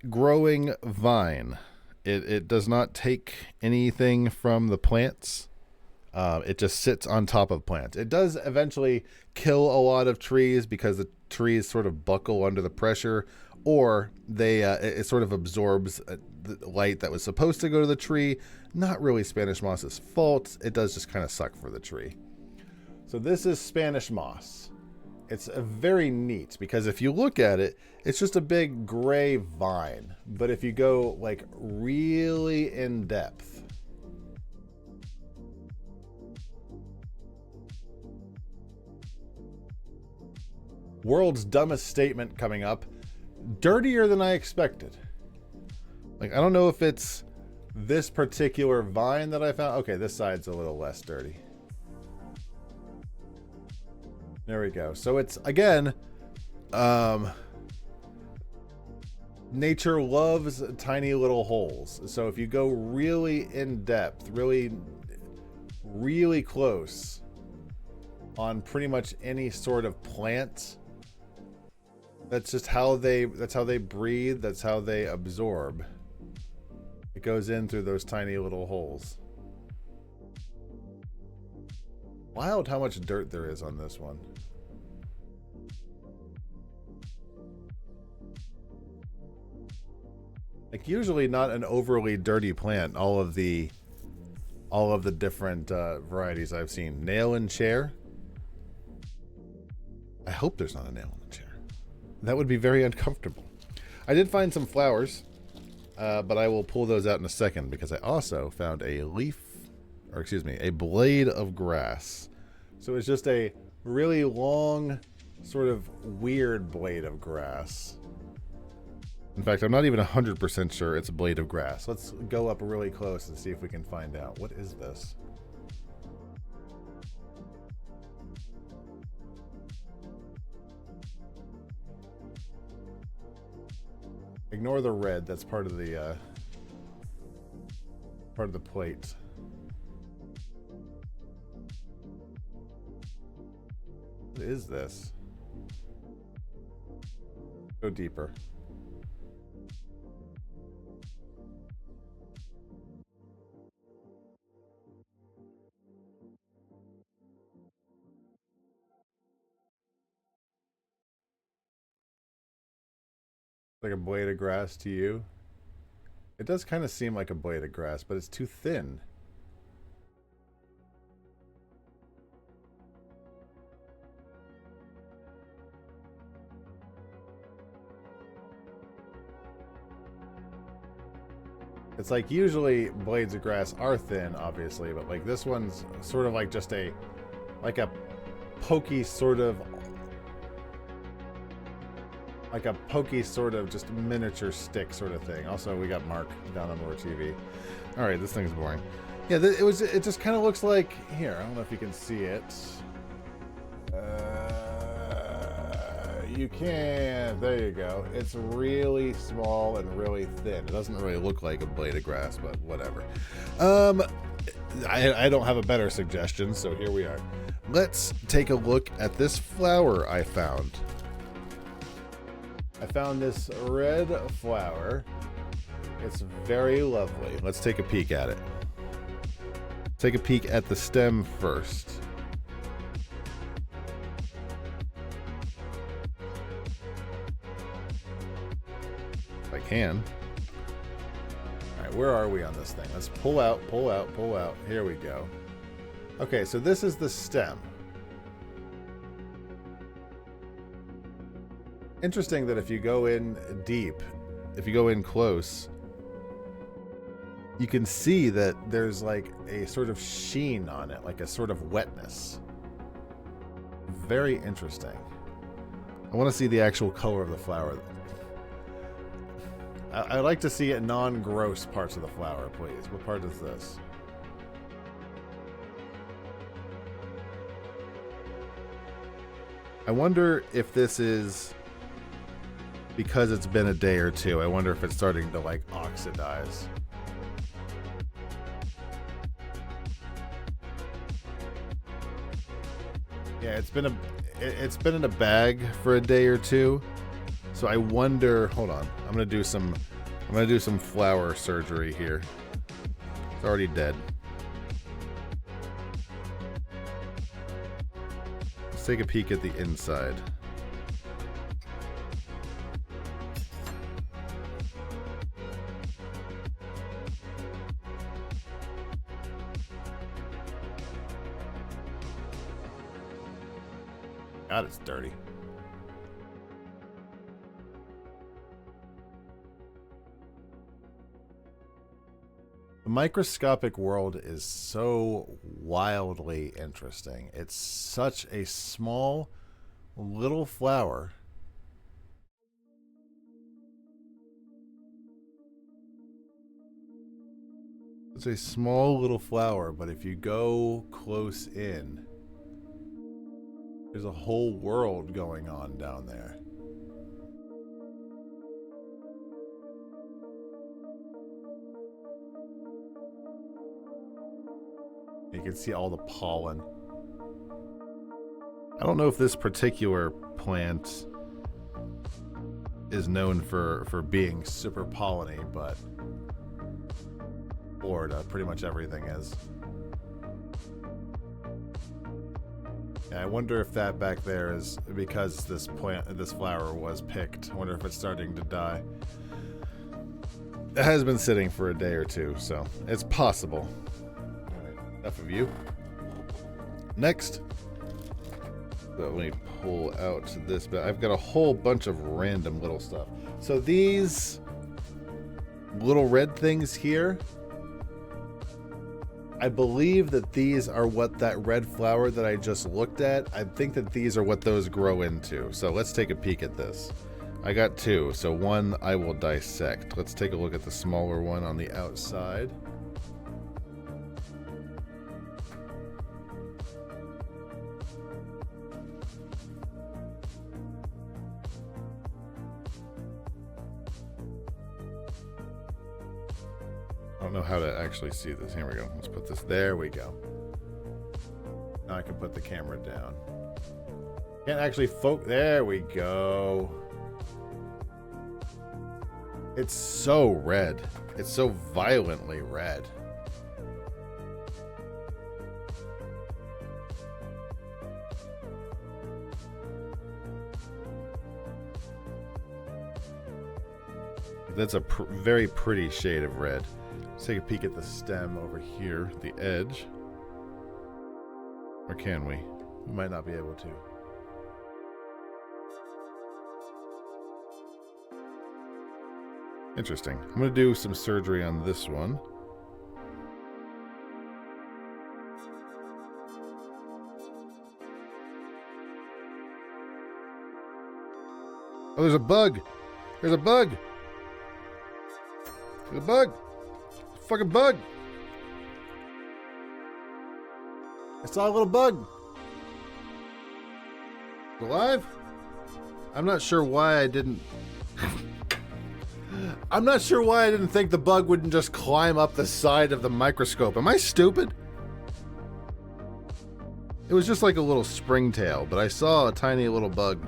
growing vine. It does not take anything from the plants. It just sits on top of plants. It does eventually kill a lot of trees because the trees sort of buckle under the pressure, or it sort of absorbs the light that was supposed to go to the tree. Not really Spanish moss's fault. It does just kind of suck for the tree. So this is Spanish moss. It's very neat because if you look at it, it's just a big gray vine. But if you go like really in depth, world's dumbest statement coming up. Dirtier than I expected. Like, I don't know if it's this particular vine that I found. Okay, this side's a little less dirty. There we go. So it's, again, nature loves tiny little holes. So if you go really in depth, really, really close on pretty much any sort of plant, that's just how they breathe. That's how they absorb. It goes in through those tiny little holes. Wild how much dirt there is on this one. Like, usually not an overly dirty plant. All of the different varieties I've seen. Nail and chair. I hope there's not a nail in the chair. That would be very uncomfortable. I did find some flowers, but I will pull those out in a second because I also found a blade of grass. So it's just a really long, sort of weird blade of grass. In fact, I'm not even 100% sure it's a blade of grass. Let's go up really close and see if we can find out. What is this? Ignore the red. That's part of the plate. What is this? Go deeper. Like a blade of grass to you? It does kind of seem like a blade of grass, but it's too thin. It's like usually blades of grass are thin, obviously, but like this one's sort of like just a pokey sort of just miniature stick sort of thing. Also, we got Mark down on our TV. All right, this thing's boring. Yeah, it just kind of looks like, here, I don't know if you can see it. You can, there you go. It's really small and really thin. It doesn't really look like a blade of grass, but whatever. I don't have a better suggestion, so here we are. Let's take a look at this flower I found. I found this red flower. It's very lovely. Let's take a peek at it. Take a peek at the stem first. If I can. Alright, where are we on this thing? Let's pull out, pull out, pull out. Here we go. Okay, so this is the stem. Interesting that if you go in deep, if you go in close, you can see that there's like a sort of sheen on it, like a sort of wetness. Very interesting. I want to see the actual color of the flower. I like to see non-gross parts of the flower, please. What part is this? I wonder if this is because it's been a day or two. I wonder if it's starting to like oxidize. Yeah, it's been in a bag for a day or two. So I wonder, hold on. I'm going to do some flower surgery here. It's already dead. Let's take a peek at the inside. God, it's dirty. The microscopic world is so wildly interesting. It's such a small little flower. It's a small little flower, but if you go close in, there's a whole world going on down there. You can see all the pollen. I don't know if this particular plant is known for being super polleny, but Florida, pretty much everything is. Yeah, I wonder if that back there is because this flower was picked. I wonder if it's starting to die. It has been sitting for a day or two, so it's possible. Enough of you. Next. So let me pull out this bit. I've got a whole bunch of random little stuff. So these little red things here, I believe that these are what that red flower that I just looked at, I think that these are what those grow into. So let's take a peek at this. I got two, so one I will dissect. Let's take a look at the smaller one on the outside. don't know how to actually see this. Here we go. Let's put this. There we go. Now I can put the camera down. Can't actually focus. There we go. It's so red. It's so violently red. That's a very pretty shade of red. Let's take a peek at the stem over here, the edge. Or can we? We might not be able to. Interesting. I'm going to do some surgery on this one. Oh, there's a bug! There's a bug! There's a bug! A fucking bug! I saw a little bug! Alive? I'm not sure why I didn't... I'm not sure why I didn't think the bug wouldn't just climb up the side of the microscope. Am I stupid? It was just like a little springtail, but I saw a tiny little bug.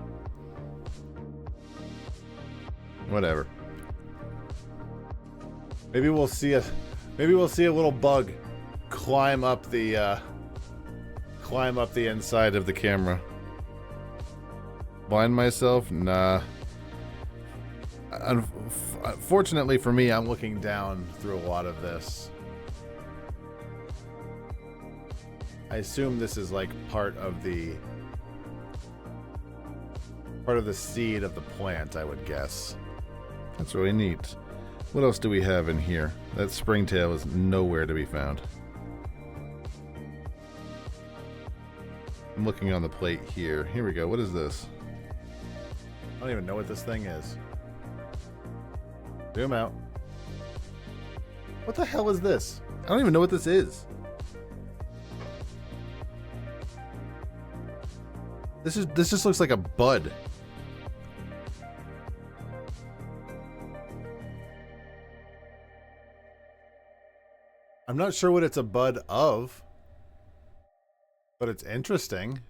Whatever. Maybe we'll see a little bug climb up the inside of the camera. Blind myself? Nah. Unfortunately for me, I'm looking down through a lot of this. I assume this is like part of the seed of the plant, I would guess. That's really neat. What else do we have in here? That springtail is nowhere to be found. I'm looking on the plate here. Here we go. What is this? I don't even know what this thing is. Zoom out. What the hell is this? I don't even know what this is. This just looks like a bud. I'm not sure what it's a bud of, but it's interesting.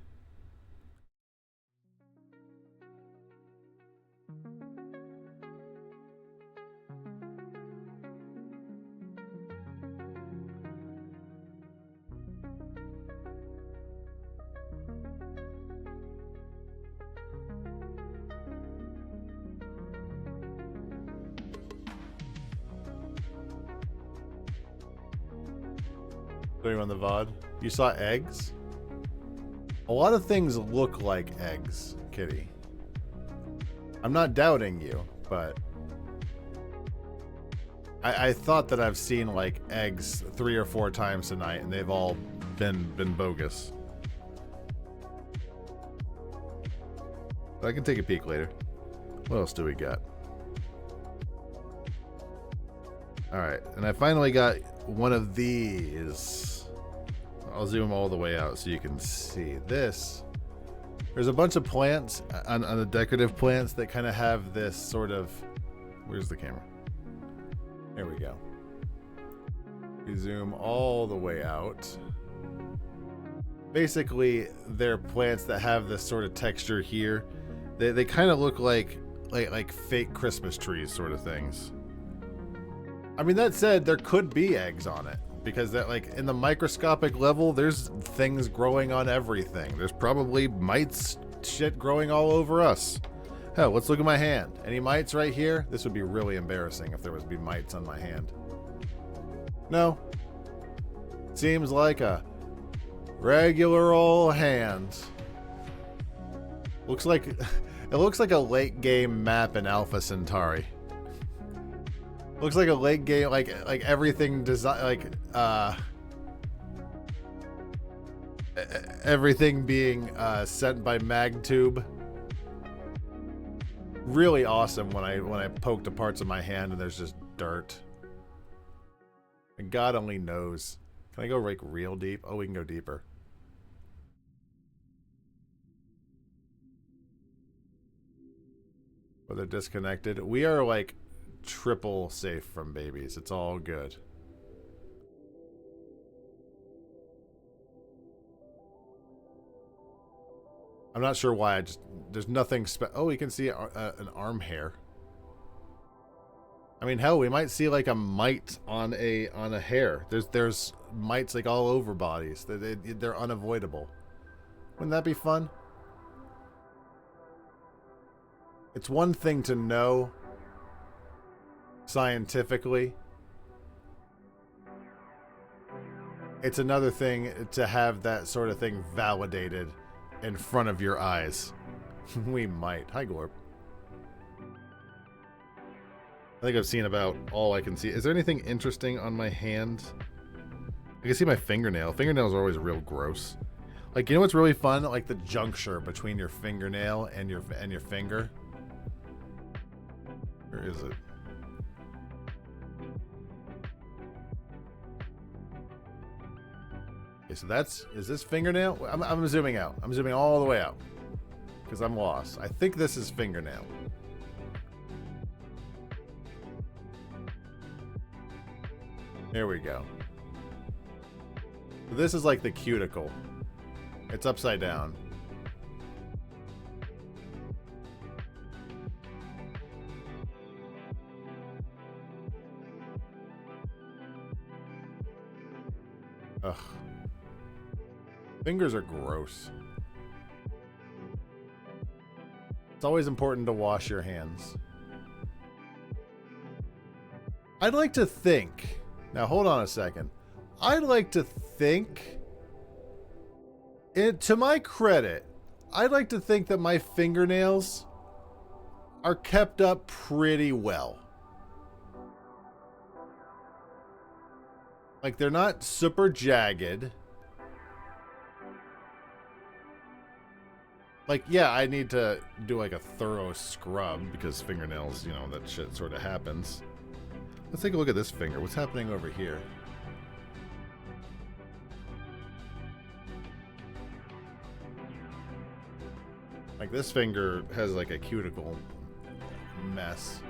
Are you on the VOD? You saw eggs? A lot of things look like eggs, Kitty. I'm not doubting you, but I thought that I've seen like eggs 3 or 4 times tonight, and they've all been bogus. But I can take a peek later. What else do we got? Alright, and I finally got one of these. I'll zoom all the way out so you can see this. There's a bunch of plants on the decorative plants that kind of have this sort of... Where's the camera? There we go. We zoom all the way out. Basically, they're plants that have this sort of texture here. They kind of look like fake Christmas trees sort of things. I mean, that said, there could be eggs on it, because that, like, in the microscopic level, there's things growing on everything. There's probably mites shit growing all over us. Hell, let's look at my hand. Any mites right here? This would be really embarrassing if there was to be mites on my hand. No. Seems like a regular old hand. Looks like it looks like a late game map in Alpha Centauri. Looks like a late game, like everything design, everything being sent by MagTube. Really awesome when I poke the parts of my hand and there's just dirt. And God only knows. Can I go like real deep? Oh, we can go deeper. Well, they're disconnected. We are like triple safe from babies. It's all good. I'm not sure why. There's nothing oh, you can see an arm hair. I mean, hell, we might see like a mite on a hair. There's mites like all over bodies. They're unavoidable. Wouldn't that be fun? It's one thing to know scientifically. It's another thing to have that sort of thing validated in front of your eyes. We might. Hi, Glorp. I think I've seen about all I can see. Is there anything interesting on my hand? I can see my fingernail. Fingernails are always real gross. Like, you know what's really fun? Like the juncture between your fingernail and your finger. Where is it? Okay, so is this fingernail? I'm zooming out. I'm zooming all the way out because I'm lost. I think this is fingernail. There we go. This is like the cuticle. It's upside down. Ugh. Fingers are gross. It's always important to wash your hands. I'd like to think... Now, hold on a second. I'd like to think... to my credit, I'd like to think that my fingernails are kept up pretty well. Like, they're not super jagged. Like, yeah, I need to do like a thorough scrub because fingernails, you know, that shit sort of happens. Let's take a look at this finger. What's happening over here? Like, this finger has like a cuticle mess.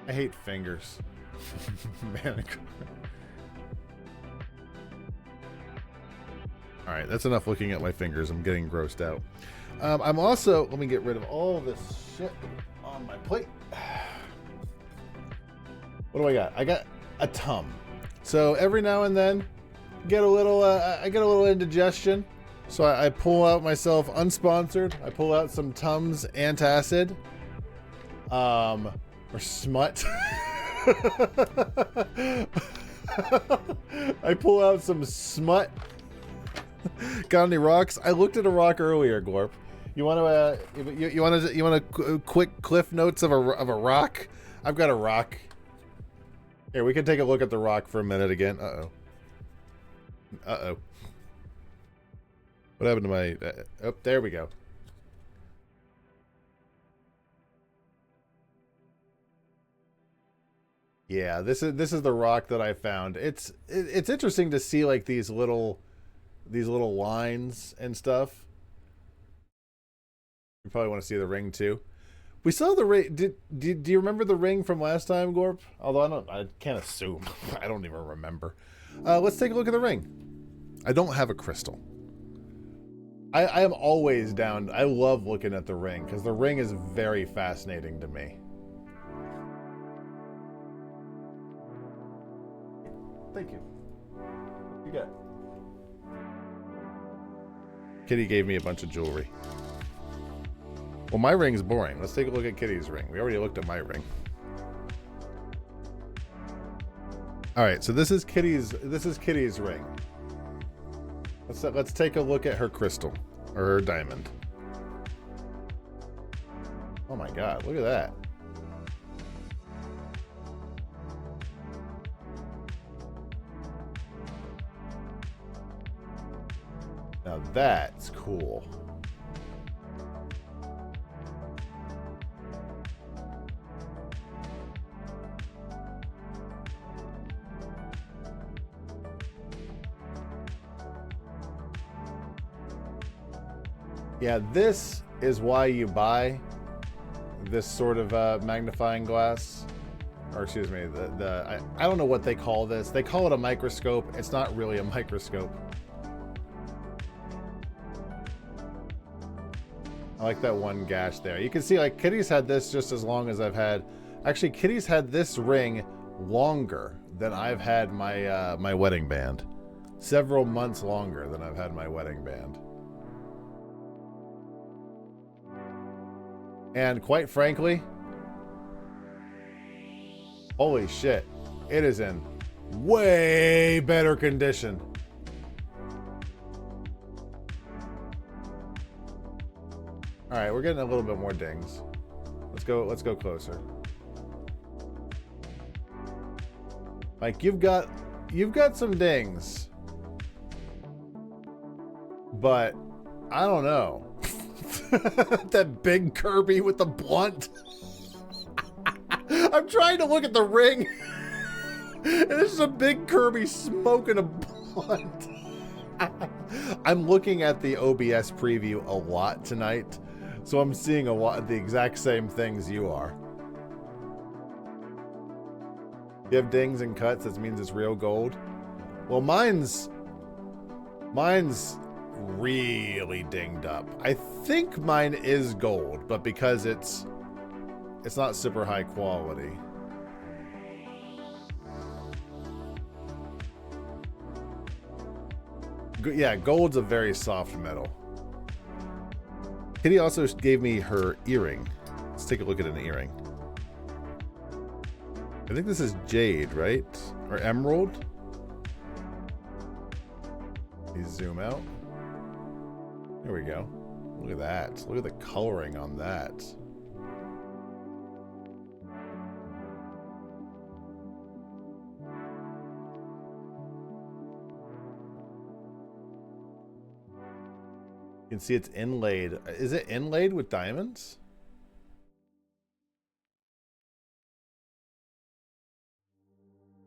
I hate fingers. Man. Alright, that's enough looking at my fingers. I'm getting grossed out. I'm also... Let me get rid of all this shit on my plate. What do I got? I got a Tum. So every now and then, get a little... I get a little indigestion. So I pull out myself unsponsored. I pull out some Tums antacid. Or smut. I pull out some smut. Got any rocks? I looked at a rock earlier, Glorp. You want to quick cliff notes of a rock? I've got a rock. Here, we can take a look at the rock for a minute again. Uh-oh. Uh-oh. What happened to my... oh, there we go. Yeah, this is the rock that I found. It's interesting to see like these little lines and stuff. You probably want to see the ring too. We saw the ring. Do you remember the ring from last time, Gorp? Although I can't assume. I don't even remember. Let's take a look at the ring. I don't have a crystal. I am always down. I love looking at the ring because the ring is very fascinating to me. Thank you. You got. Kitty gave me a bunch of jewelry. Well, my ring's boring. Let's take a look at Kitty's ring. We already looked at my ring. All right, so this is Kitty's ring. Let's take a look at her crystal or her diamond. Oh my God, look at that. Now that's cool. Yeah, this is why you buy this sort of magnifying glass. Or excuse me, I don't know what they call this. They call it a microscope. It's not really a microscope. I like that one gash there. You can see like Kitty's had this just as long as I've had. Actually, Kitty's had this ring longer than I've had my my wedding band. Several months longer than I've had my wedding band. And quite frankly, holy shit, it is in way better condition. All right, we're getting a little bit more dings. Let's go closer. Like you've got some dings, but I don't know. That big Kirby with the blunt. I'm trying to look at the ring, and this is a big Kirby smoking a blunt. I'm looking at the OBS preview a lot tonight, so I'm seeing a lot of the exact same things you are. You have dings and cuts, that means it's real gold. Well, mine's really dinged up. I think mine is gold, but because it's not super high quality. Yeah, gold's a very soft metal. Kitty also gave me her earring. Let's take a look at an earring. I think this is jade, right? Or emerald? You zoom out. There we go. Look at that. Look at the coloring on that. You can see it's inlaid. Is it inlaid with diamonds?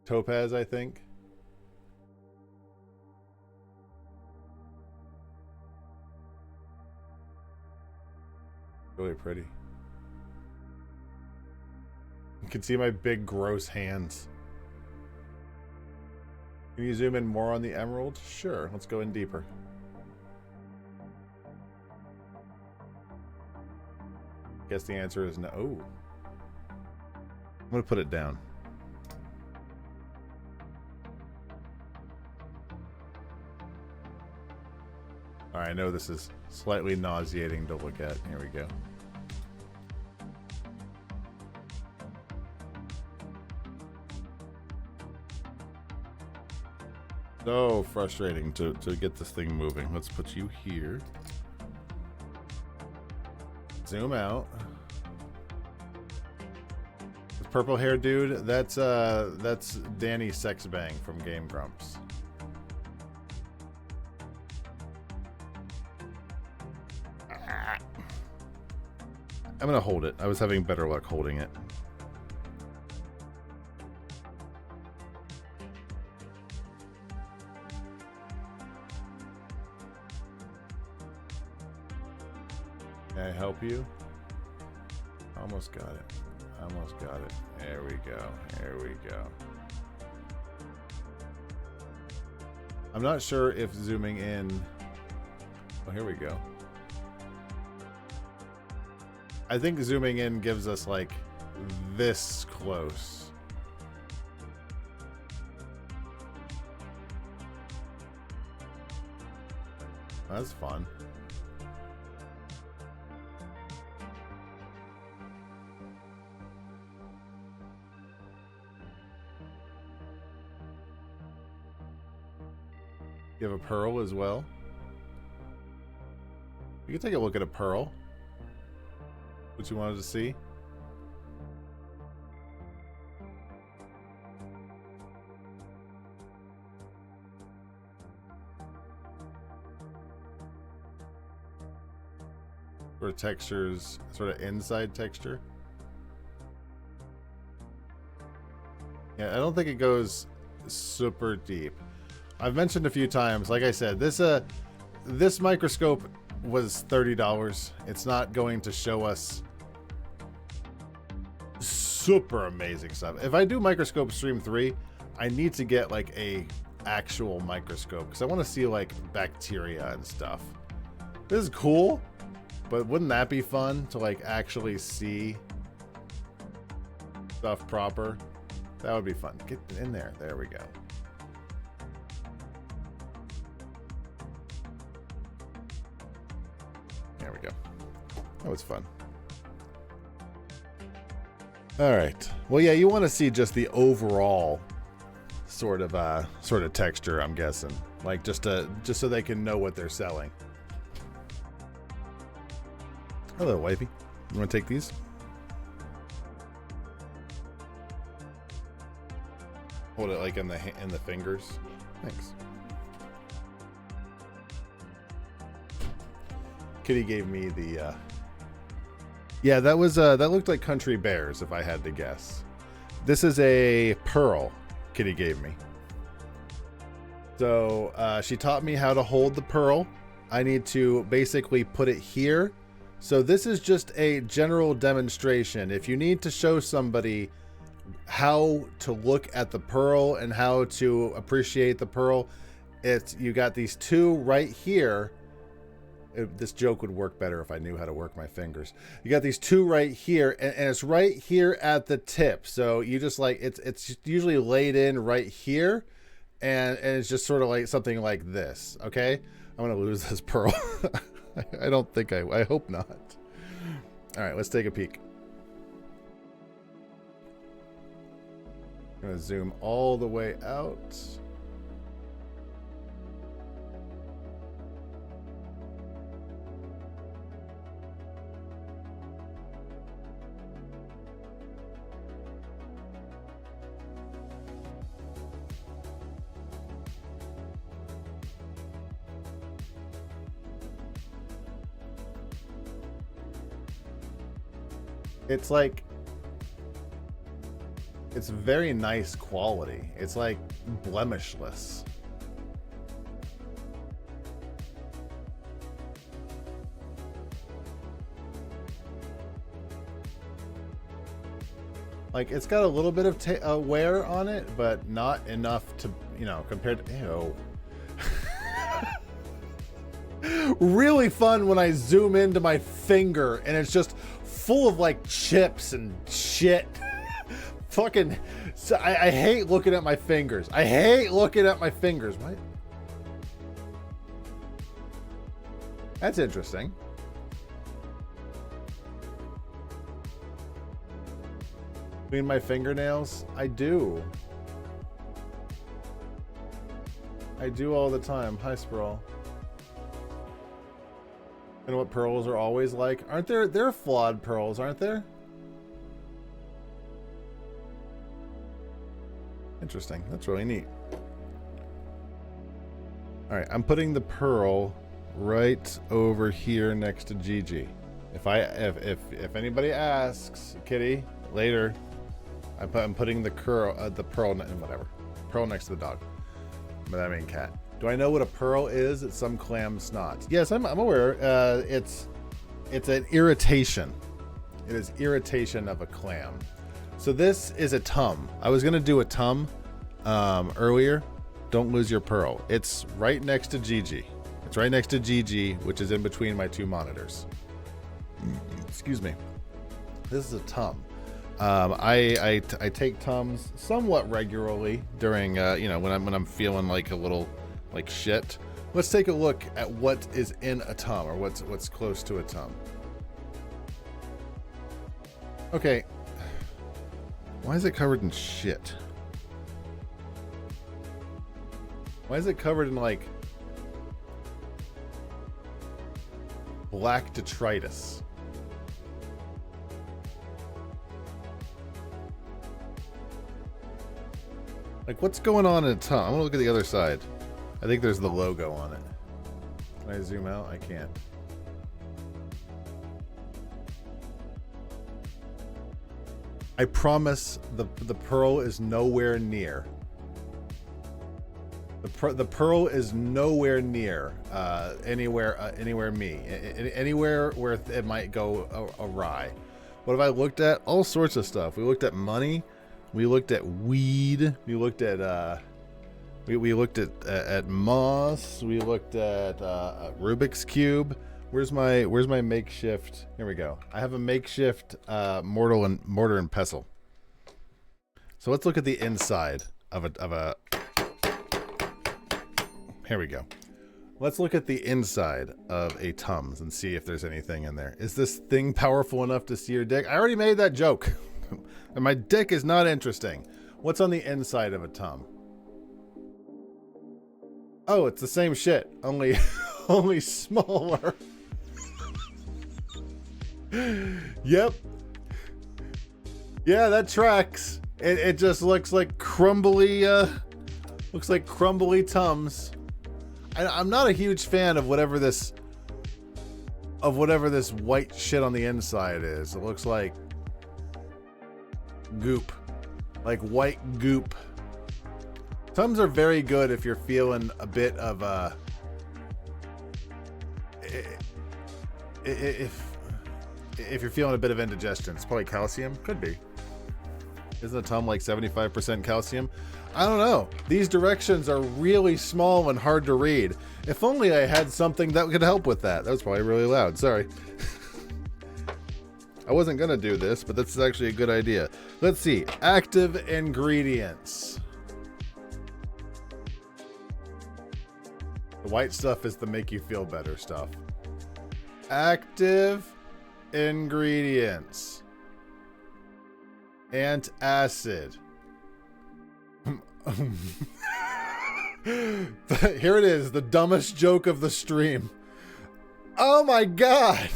Topaz, I think. Really pretty. You can see my big gross hands. Can you zoom in more on the emerald? Sure, let's go in deeper. Guess the answer is no. Oh. I'm gonna put it down. Alright, I know this is slightly nauseating to look at. Here we go. So frustrating to get this thing moving. Let's put you here. Zoom out. The purple hair dude, that's Danny Sexbang from Game Grumps. I'm gonna hold it. I was having better luck holding it. Can I help you? Almost got it. Almost got it. There we go. There we go. I'm not sure if zooming in... Oh, here we go. I think zooming in gives us like this close. That's fun. You have a pearl as well. You can take a look at a pearl. What you wanted to see? Sort of textures, sort of inside texture. Yeah, I don't think it goes super deep. I've mentioned a few times, like I said, this microscope was $30. It's not going to show us super amazing stuff. If I do Microscope Stream 3, I need to get like a actual microscope because I want to see like bacteria and stuff. This is cool, But wouldn't that be fun to like actually see stuff proper? That would be fun. Get in there. There we go. There we go. That was fun. All right. Well, yeah, you want to see just the overall sort of texture, I'm guessing. Like just so they can know what they're selling. Hello, wifey. You want to take these? Hold it like in the fingers. Thanks. Kitty gave me the yeah, that was that looked like country bears if I had to guess. This is a pearl Kitty gave me. So she taught me how to hold the pearl. I need to basically put it here. So this is just a general demonstration. If you need to show somebody how to look at the pearl and how to appreciate the pearl, you got these two right here. This joke would work better if I knew how to work my fingers. You got these two right here, and it's right here at the tip. So you just like it's usually laid in right here, and it's just sort of like something like this. Okay, I'm gonna lose this pearl. I don't think I hope not. All right, let's take a peek. I'm gonna zoom all the way out. It's like, it's very nice quality. It's like blemishless. Like, it's got a little bit of wear on it, but not enough to, you know, compared to, ew. Really fun when I zoom into my finger and it's just full of like chips and shit. Fucking, so I hate looking at my fingers. I hate looking at my fingers. What? That's interesting. Between my fingernails, I do. I do all the time. Hi, Sprawl. And what pearls are always like? Aren't there? They're flawed pearls, aren't there? Interesting. That's really neat. All right, I'm putting the pearl right over here next to Gigi. If anybody asks, Kitty, later, I'm putting the pearl, whatever, pearl next to the dog. But I mean cat. Do I know what a pearl is? It's some clam snot. Yes, I'm aware. It's an irritation. It is irritation of a clam. So this is a tum. I was gonna do a tum earlier. Don't lose your pearl. It's right next to Gigi. It's right next to Gigi, which is in between my two monitors. Excuse me. This is a tum. I take tums somewhat regularly during you know, when I'm feeling like a little like shit. Let's take a look at what is in a tum, or what's close to a tum. Okay. Why is it covered in shit? Why is it covered in like black detritus? Like, what's going on in a tum? I'm gonna look at the other side. I think there's the logo on it. Can I zoom out? I can't. I promise the pearl is nowhere near. The pearl is nowhere near anywhere me. Anywhere where it might go awry. What have I looked at? All sorts of stuff. We looked at money. We looked at weed. We looked at we looked at moss. We looked at Rubik's Cube. Where's my makeshift? Here we go. I have a makeshift mortar and pestle. So let's look at the inside of a. Here we go. Let's look at the inside of a Tums and see if there's anything in there. Is this thing powerful enough to see your dick? I already made that joke. And my dick is not interesting. What's on the inside of a Tum? Oh, it's the same shit, only only smaller. Yep. Yeah, that tracks. It just looks like crumbly Tums. I'm not a huge fan of whatever this white shit on the inside is. It looks like goop. Like white goop. Tums are very good if you're feeling a bit of if you're feeling a bit of indigestion. It's probably calcium. Could be. Isn't a Tum like 75% calcium? I don't know. These directions are really small and hard to read. If only I had something that could help with that. That was probably really loud. Sorry. I wasn't going to do this, but this is actually a good idea. Let's see. Active ingredients. The white stuff is the make you feel better stuff. Active ingredients. Antacid. Here it is, the dumbest joke of the stream. Oh my god.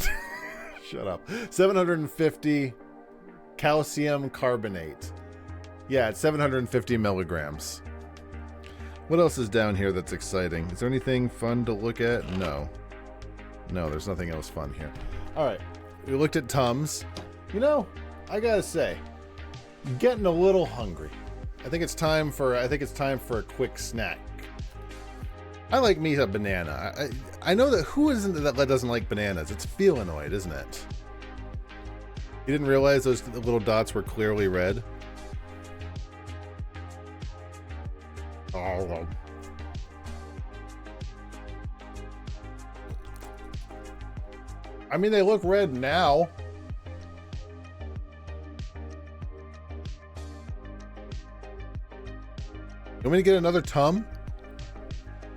Shut up. 750 calcium carbonate. Yeah, it's 750 milligrams. What else is down here that's exciting? Is there anything fun to look at? No. No, there's nothing else fun here. Alright, we looked at Tums. You know, I gotta say, I'm getting a little hungry. I think it's time for a quick snack. I like me a banana. I know that who isn't that doesn't like bananas? It's Felinoid, isn't it? You didn't realize those little dots were clearly red? Oh. I mean, they look red now. You want me to get another Tum?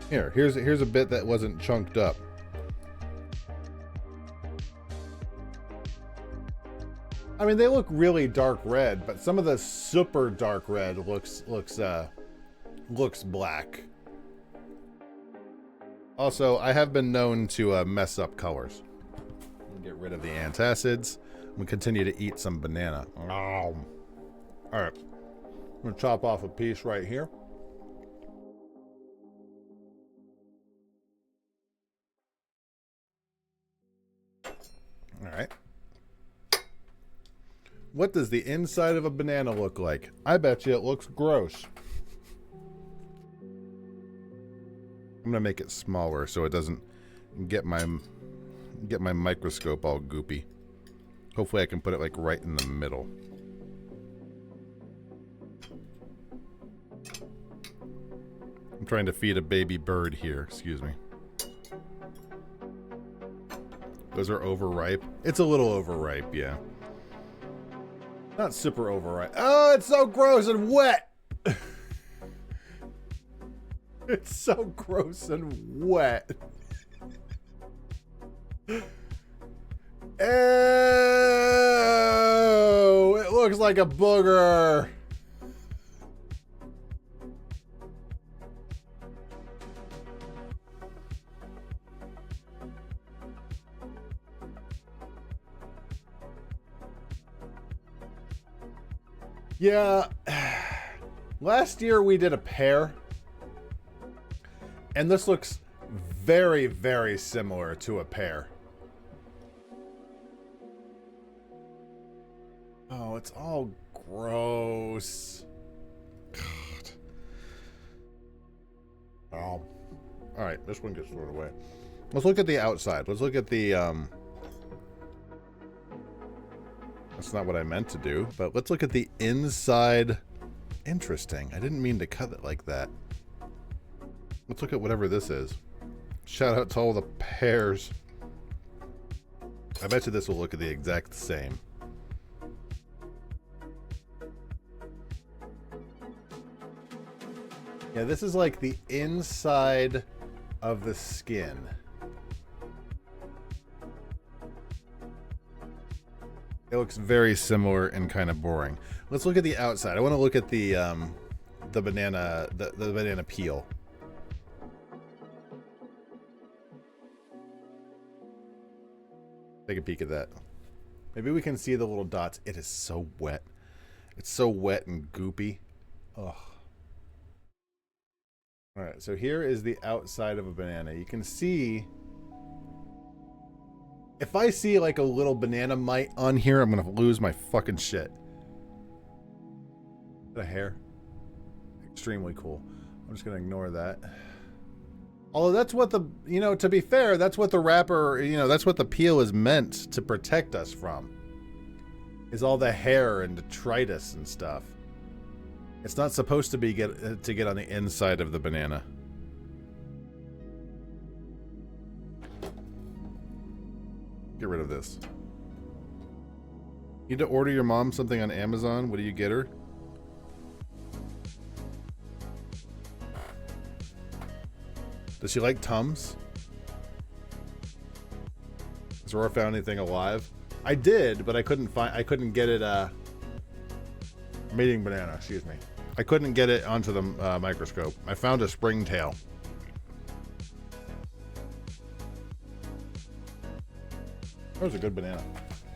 Here's a bit that wasn't chunked up. I mean, they look really dark red, but some of the super dark red looks black. Also, I have been known to mess up colors. Get rid of the antacids. I'm gonna continue to eat some banana. All right, I'm gonna chop off a piece right here. All right. What does the inside of a banana look like? I bet you it looks gross. I'm gonna make it smaller so it doesn't get my microscope all goopy. Hopefully I can put it like right in the middle. I'm trying to feed a baby bird here, excuse me. Those are overripe. It's a little overripe, yeah. Not super overripe. Oh, it's so gross and wet! It's so gross and wet. Ew! It looks like a booger. Yeah, last year we did a pear, and this looks very, very similar to a pear. Oh, it's all gross. God. Oh. All right, this one gets thrown away. Let's look at the outside. Let's look at the, that's not what I meant to do, but let's look at the inside. Interesting. I didn't mean to cut it like that. Let's look at whatever this is. Shout out to all the pears. I bet you this will look the exact same. Yeah, this is like the inside of the skin. It looks very similar and kind of boring. Let's look at the outside. I want to look at the banana, the banana peel. Take a peek at that. Maybe we can see the little dots. It is so wet. It's so wet and goopy. Ugh. All right, so here is the outside of a banana. You can see, if I see like a little banana mite on here, I'm gonna lose my fucking shit. The hair, extremely cool. I'm just gonna ignore that. Although that's what the, you know, to be fair, that's what the wrapper, you know, that's what the peel is meant to protect us from. Is all the hair and detritus and stuff. It's not supposed to be get on the inside of the banana. Get rid of this. Need to order your mom something on Amazon? What do you get her? Does she like Tums? Has Aurora found anything alive? I did, but I couldn't get it, I'm eating banana, excuse me. I couldn't get it onto the microscope. I found a springtail. That was a good banana.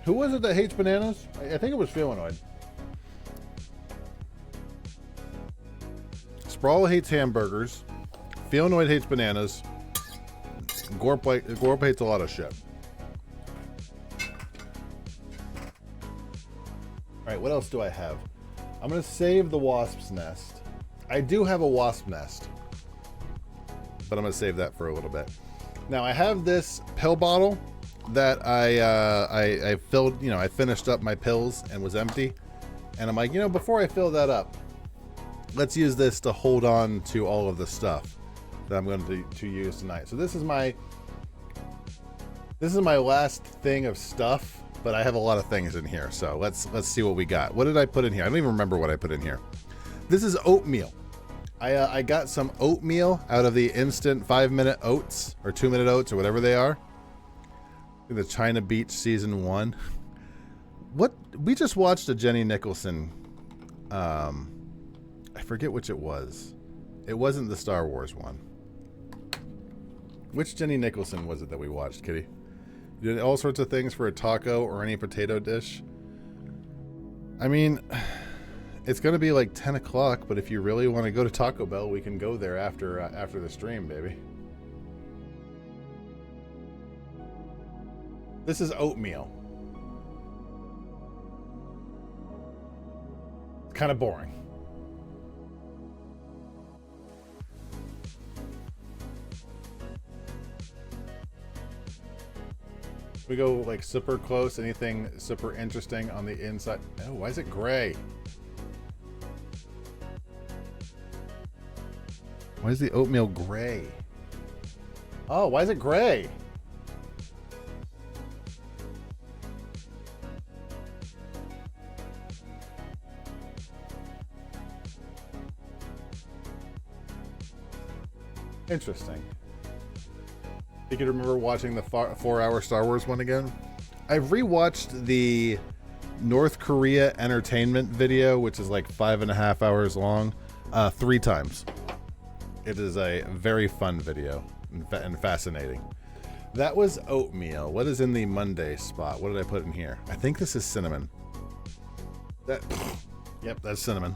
Who was it that hates bananas? I think it was Feelanoid. Sprawl hates hamburgers. Feelanoid hates bananas. Gorp hates a lot of shit. Alright, what else do I have? I'm going to save the wasp's nest. I do have a wasp nest, but I'm going to save that for a little bit. Now, I have this pill bottle that I filled, you know, I finished up my pills and was empty. And I'm like, you know, before I fill that up, let's use this to hold on to all of the stuff that I'm going to use tonight. So this is my last thing of stuff. But I have a lot of things in here, so let's see what we got. What did I put in here? I don't even remember what I put in here. This is oatmeal. I got some oatmeal out of the instant 5-minute oats or 2-minute oats or whatever they are. The China Beach season 1. What we just watched a Jenny Nicholson. I forget which it was. It wasn't the Star Wars one. Which Jenny Nicholson was it that we watched, Kitty? You did all sorts of things for a taco or any potato dish. I mean, it's going to be like 10 o'clock, but if you really want to go to Taco Bell, we can go there after the stream, baby. This is oatmeal. It's kind of boring. We go like super close. Anything super interesting on the inside? Oh, why is it gray? Why is the oatmeal gray? Oh, why is it gray? Interesting. You can remember watching the 4-hour Star Wars one again. I've rewatched the North Korea entertainment video, which is like 5.5 hours long, 3 times. It is a very fun video and fascinating. That was oatmeal. What is in the Monday spot? What did I put in here? I think this is cinnamon. Yep, that's cinnamon.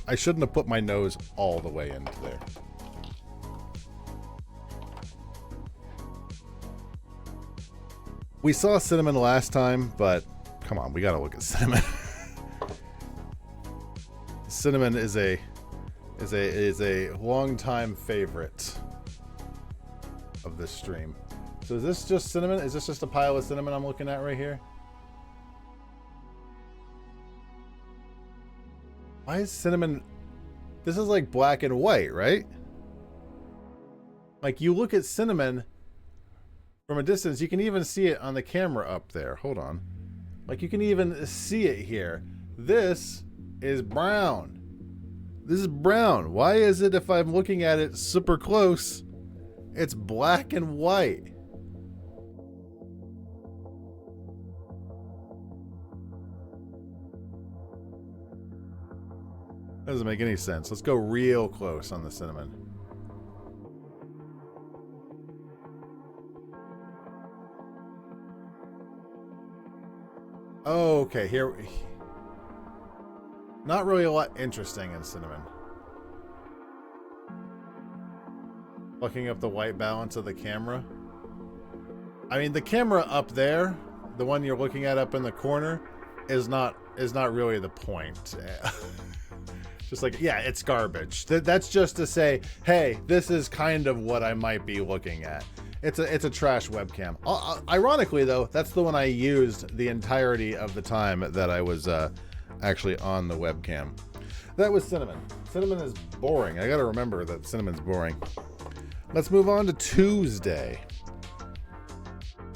I shouldn't have put my nose all the way into there. We saw cinnamon last time, but come on, we gotta look at cinnamon. Cinnamon is a longtime favorite of this stream. So is this just cinnamon? Is this just a pile of cinnamon I'm looking at right here? Why is cinnamon? This is like black and white, right? Like you look at cinnamon. From a distance, you can even see it on the camera up there. Hold on. Like, you can even see it here. This is brown. This is brown. Why is it if I'm looking at it super close, it's black and white? Doesn't make any sense. Let's go real close on the cinnamon. Okay, here. Not really a lot interesting in cinnamon. Looking up the white balance of the camera. I mean, the camera up there, the one you're looking at up in the corner, is not really the point. Just like, yeah, it's garbage. That's just to say, hey, this is kind of what I might be looking at. It's a trash webcam. Ironically, though, that's the one I used the entirety of the time that I was actually on the webcam. That was cinnamon. Cinnamon is boring. I gotta remember that cinnamon's boring. Let's move on to Tuesday.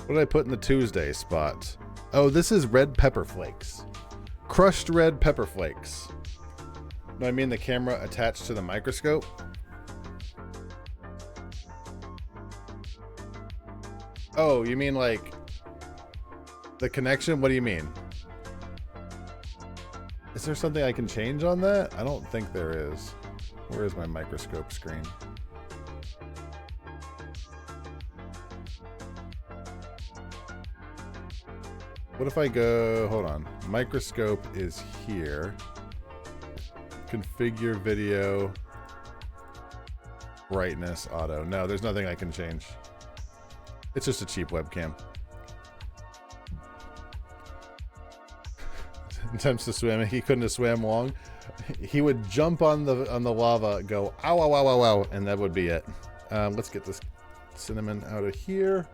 What did I put in the Tuesday spot? Oh, this is red pepper flakes. Crushed red pepper flakes. No, I mean the camera attached to the microscope. Oh, you mean like the connection? What do you mean? Is there something I can change on that? I don't think there is. Where is my microscope screen? What if I go, hold on. Microscope is here. Configure video. Brightness, auto. No, there's nothing I can change. It's just a cheap webcam. Attempts to swim. He couldn't have swam long. He would jump on the lava, go ow, ow, ow, ow, ow, and that would be it. Let's get this cinnamon out of here.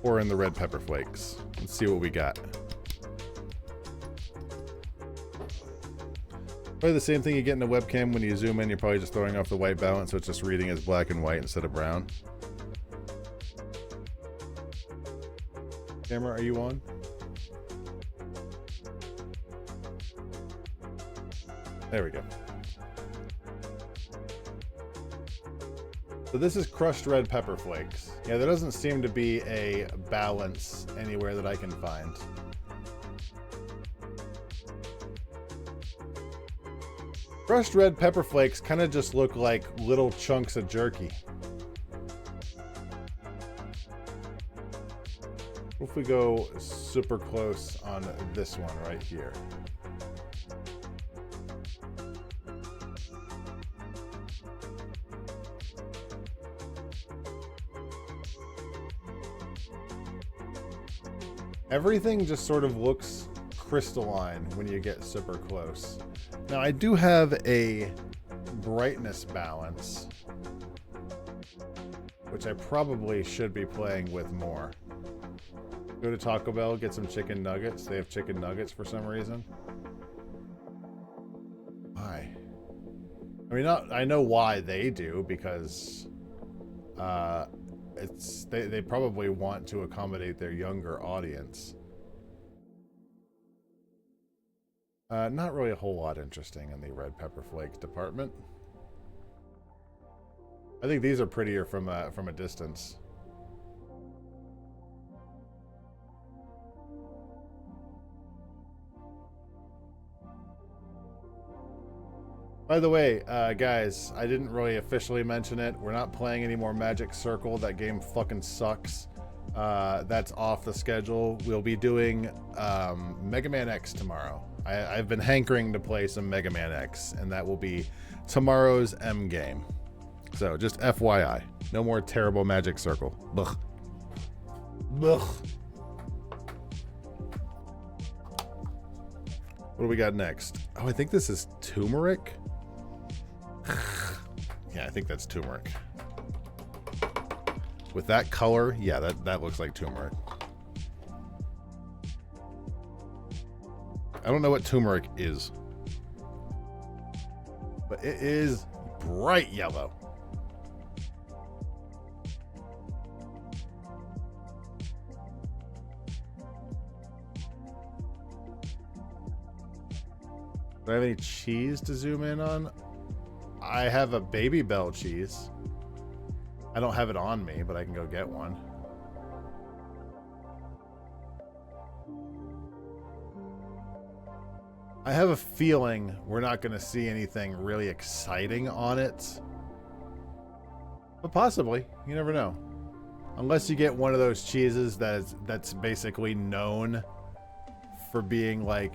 Pour in the red pepper flakes. Let's see what we got. Probably the same thing you get in a webcam when you zoom in. You're probably just throwing off the white balance, so it's just reading as black and white instead of brown. Camera, are you on? There we go. So this is crushed red pepper flakes. Yeah, there doesn't seem to be a balance anywhere that I can find. Crushed red pepper flakes kind of just look like little chunks of jerky. What if we go super close on this one right here? Everything just sort of looks crystalline when you get super close. Now I do have a brightness balance, which I probably should be playing with more. Go to Taco Bell, get some chicken nuggets. They have chicken nuggets for some reason. Why? I mean, I know why they do, because they probably want to accommodate their younger audience. Not really a whole lot interesting in the red pepper flake department. I think these are prettier from a distance. By the way, guys, I didn't really officially mention it. We're not playing any more Magic Circle. That game fucking sucks. That's off the schedule. We'll be doing Mega Man X tomorrow. I've been hankering to play some Mega Man X, and that will be tomorrow's M game. So just FYI, no more terrible Magic Circle. Blech. Blech. What do we got next? Oh, I think this is turmeric. Yeah, I think that's turmeric. With that color, yeah, that looks like turmeric. I don't know what turmeric is, but it is bright yellow. Do I have any cheese to zoom in on? I have a Baby Bell cheese. I don't have it on me, but I can go get one. I have a feeling we're not going to see anything really exciting on it. But possibly. You never know. Unless you get one of those cheeses that's basically known for being like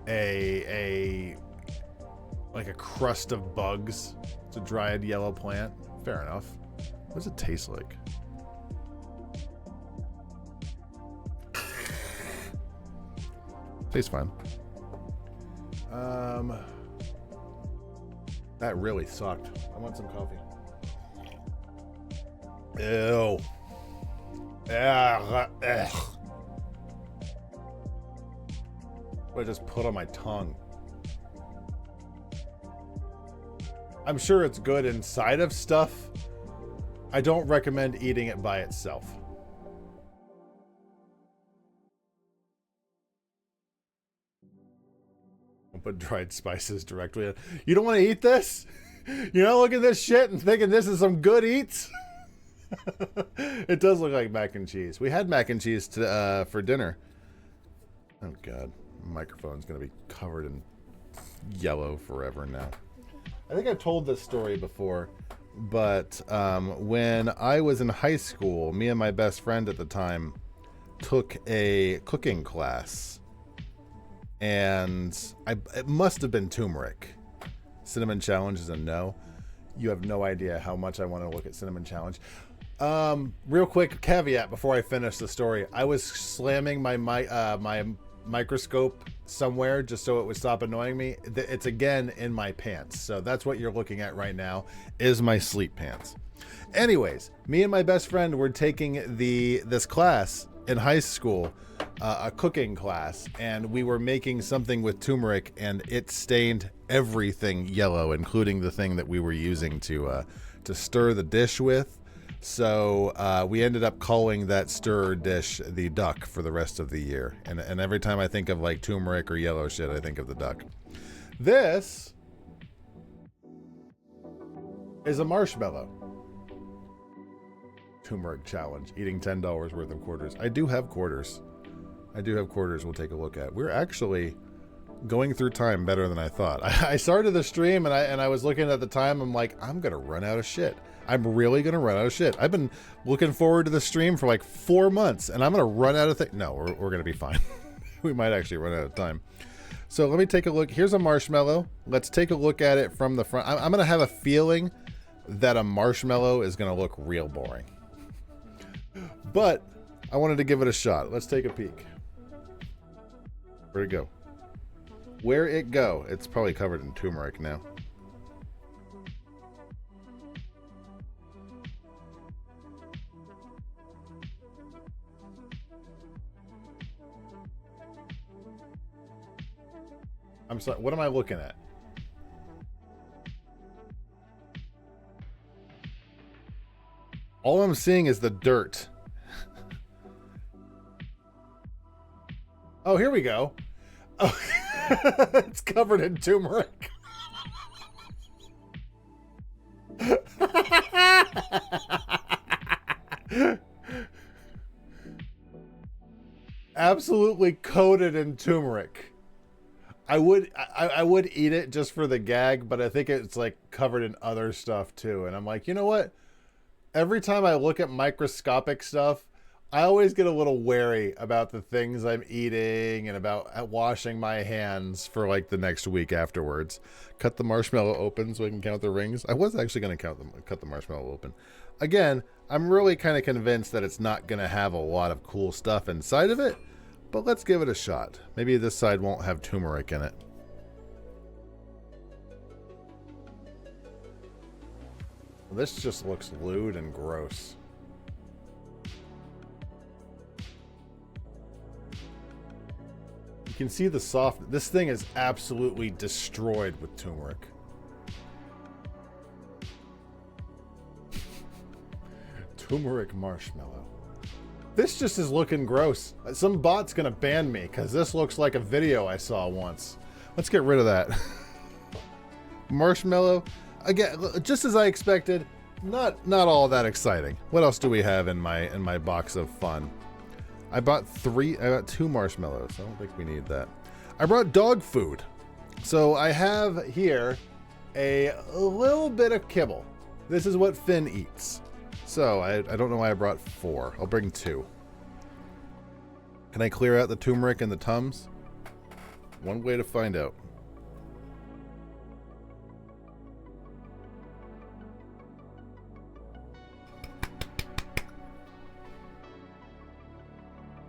a crust of bugs. It's a dried yellow plant. Fair enough. What does it taste like? Tastes fine. That really sucked. I want some coffee. Ew. Ugh. What I just put on my tongue. I'm sure it's good inside of stuff. I don't recommend eating it by itself. Don't put dried spices directly in. You don't want to eat this? You're not looking at this shit and thinking this is some good eats? It does look like mac and cheese. We had mac and cheese for dinner. Oh god, microphone's gonna be covered in yellow forever now. I think I've told this story before, but when I was in high school, me and my best friend at the time took a cooking class, and it must have been turmeric. Cinnamon Challenge is a no. You have no idea how much I want to look at Cinnamon Challenge. Real quick caveat before I finish the story. I was slamming my microscope somewhere just so it would stop annoying me. It's again in my pants. So that's what you're looking at right now is my sleep pants. Anyways, me and my best friend were taking this class in high school, a cooking class, and we were making something with turmeric, and it stained everything yellow, including the thing that we were using to stir the dish with. So we ended up calling that stir dish the duck for the rest of the year. And every time I think of like turmeric or yellow shit, I think of the duck. This is a marshmallow. Turmeric challenge. Eating $10 worth of quarters. I do have quarters. We'll take a look at. We're actually going through time better than I thought. I started the stream and I was looking at the time. I'm like, I'm going to run out of shit. I'm really going to run out of shit. I've been looking forward to the stream for like 4 months, and I'm going to run out of things. No, we're going to be fine. We might actually run out of time. So let me take a look. Here's a marshmallow. Let's take a look at it from the front. I'm going to have a feeling that a marshmallow is going to look real boring. But I wanted to give it a shot. Let's take a peek. Where'd it go? Where it go? It's probably covered in turmeric now. I'm sorry, what am I looking at? All I'm seeing is the dirt. Oh, here we go. Oh, it's covered in turmeric. Absolutely coated in turmeric. I would eat it just for the gag, but I think it's like covered in other stuff too. And I'm like, you know what? Every time I look at microscopic stuff, I always get a little wary about the things I'm eating and about washing my hands for like the next week afterwards. Cut the marshmallow open so I can count the rings. I was actually going to cut the marshmallow open. Again, I'm really kind of convinced that it's not going to have a lot of cool stuff inside of it, but let's give it a shot. Maybe this side won't have turmeric in it. This just looks lewd and gross. You can see the soft. This thing is absolutely destroyed with turmeric. Turmeric marshmallow. This just is looking gross. Some bot's gonna ban me because this looks like a video I saw once Let's get rid of that. Marshmallow. Again, just as I expected, not all that exciting. What else do we have in my box of fun? I bought 2 marshmallows. I don't think we need that. I brought dog food. So I have here a little bit of kibble. This is what Finn eats. So I don't know why I brought 4. I'll bring 2. Can I clear out the turmeric and the Tums? One way to find out.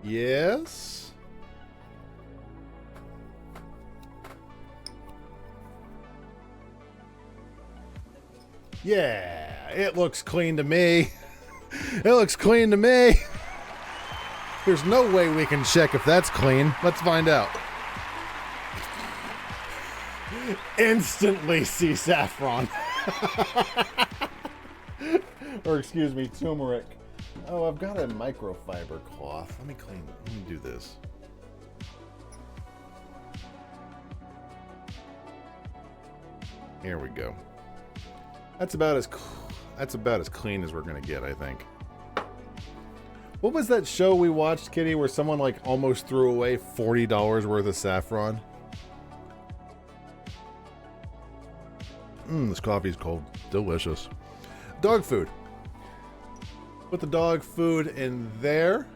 Yes. Yeah, it looks clean to me. It looks clean to me. There's no way we can check if that's clean. Let's find out. Instantly see saffron. Or excuse me, turmeric. Oh, I've got a microfiber cloth. Let me do this. Here we go. That's about as clean as we're gonna get, I think. What was that show we watched, Kitty, where someone like almost threw away $40 worth of saffron? This coffee's cold. Delicious. Dog food. Put the dog food in there.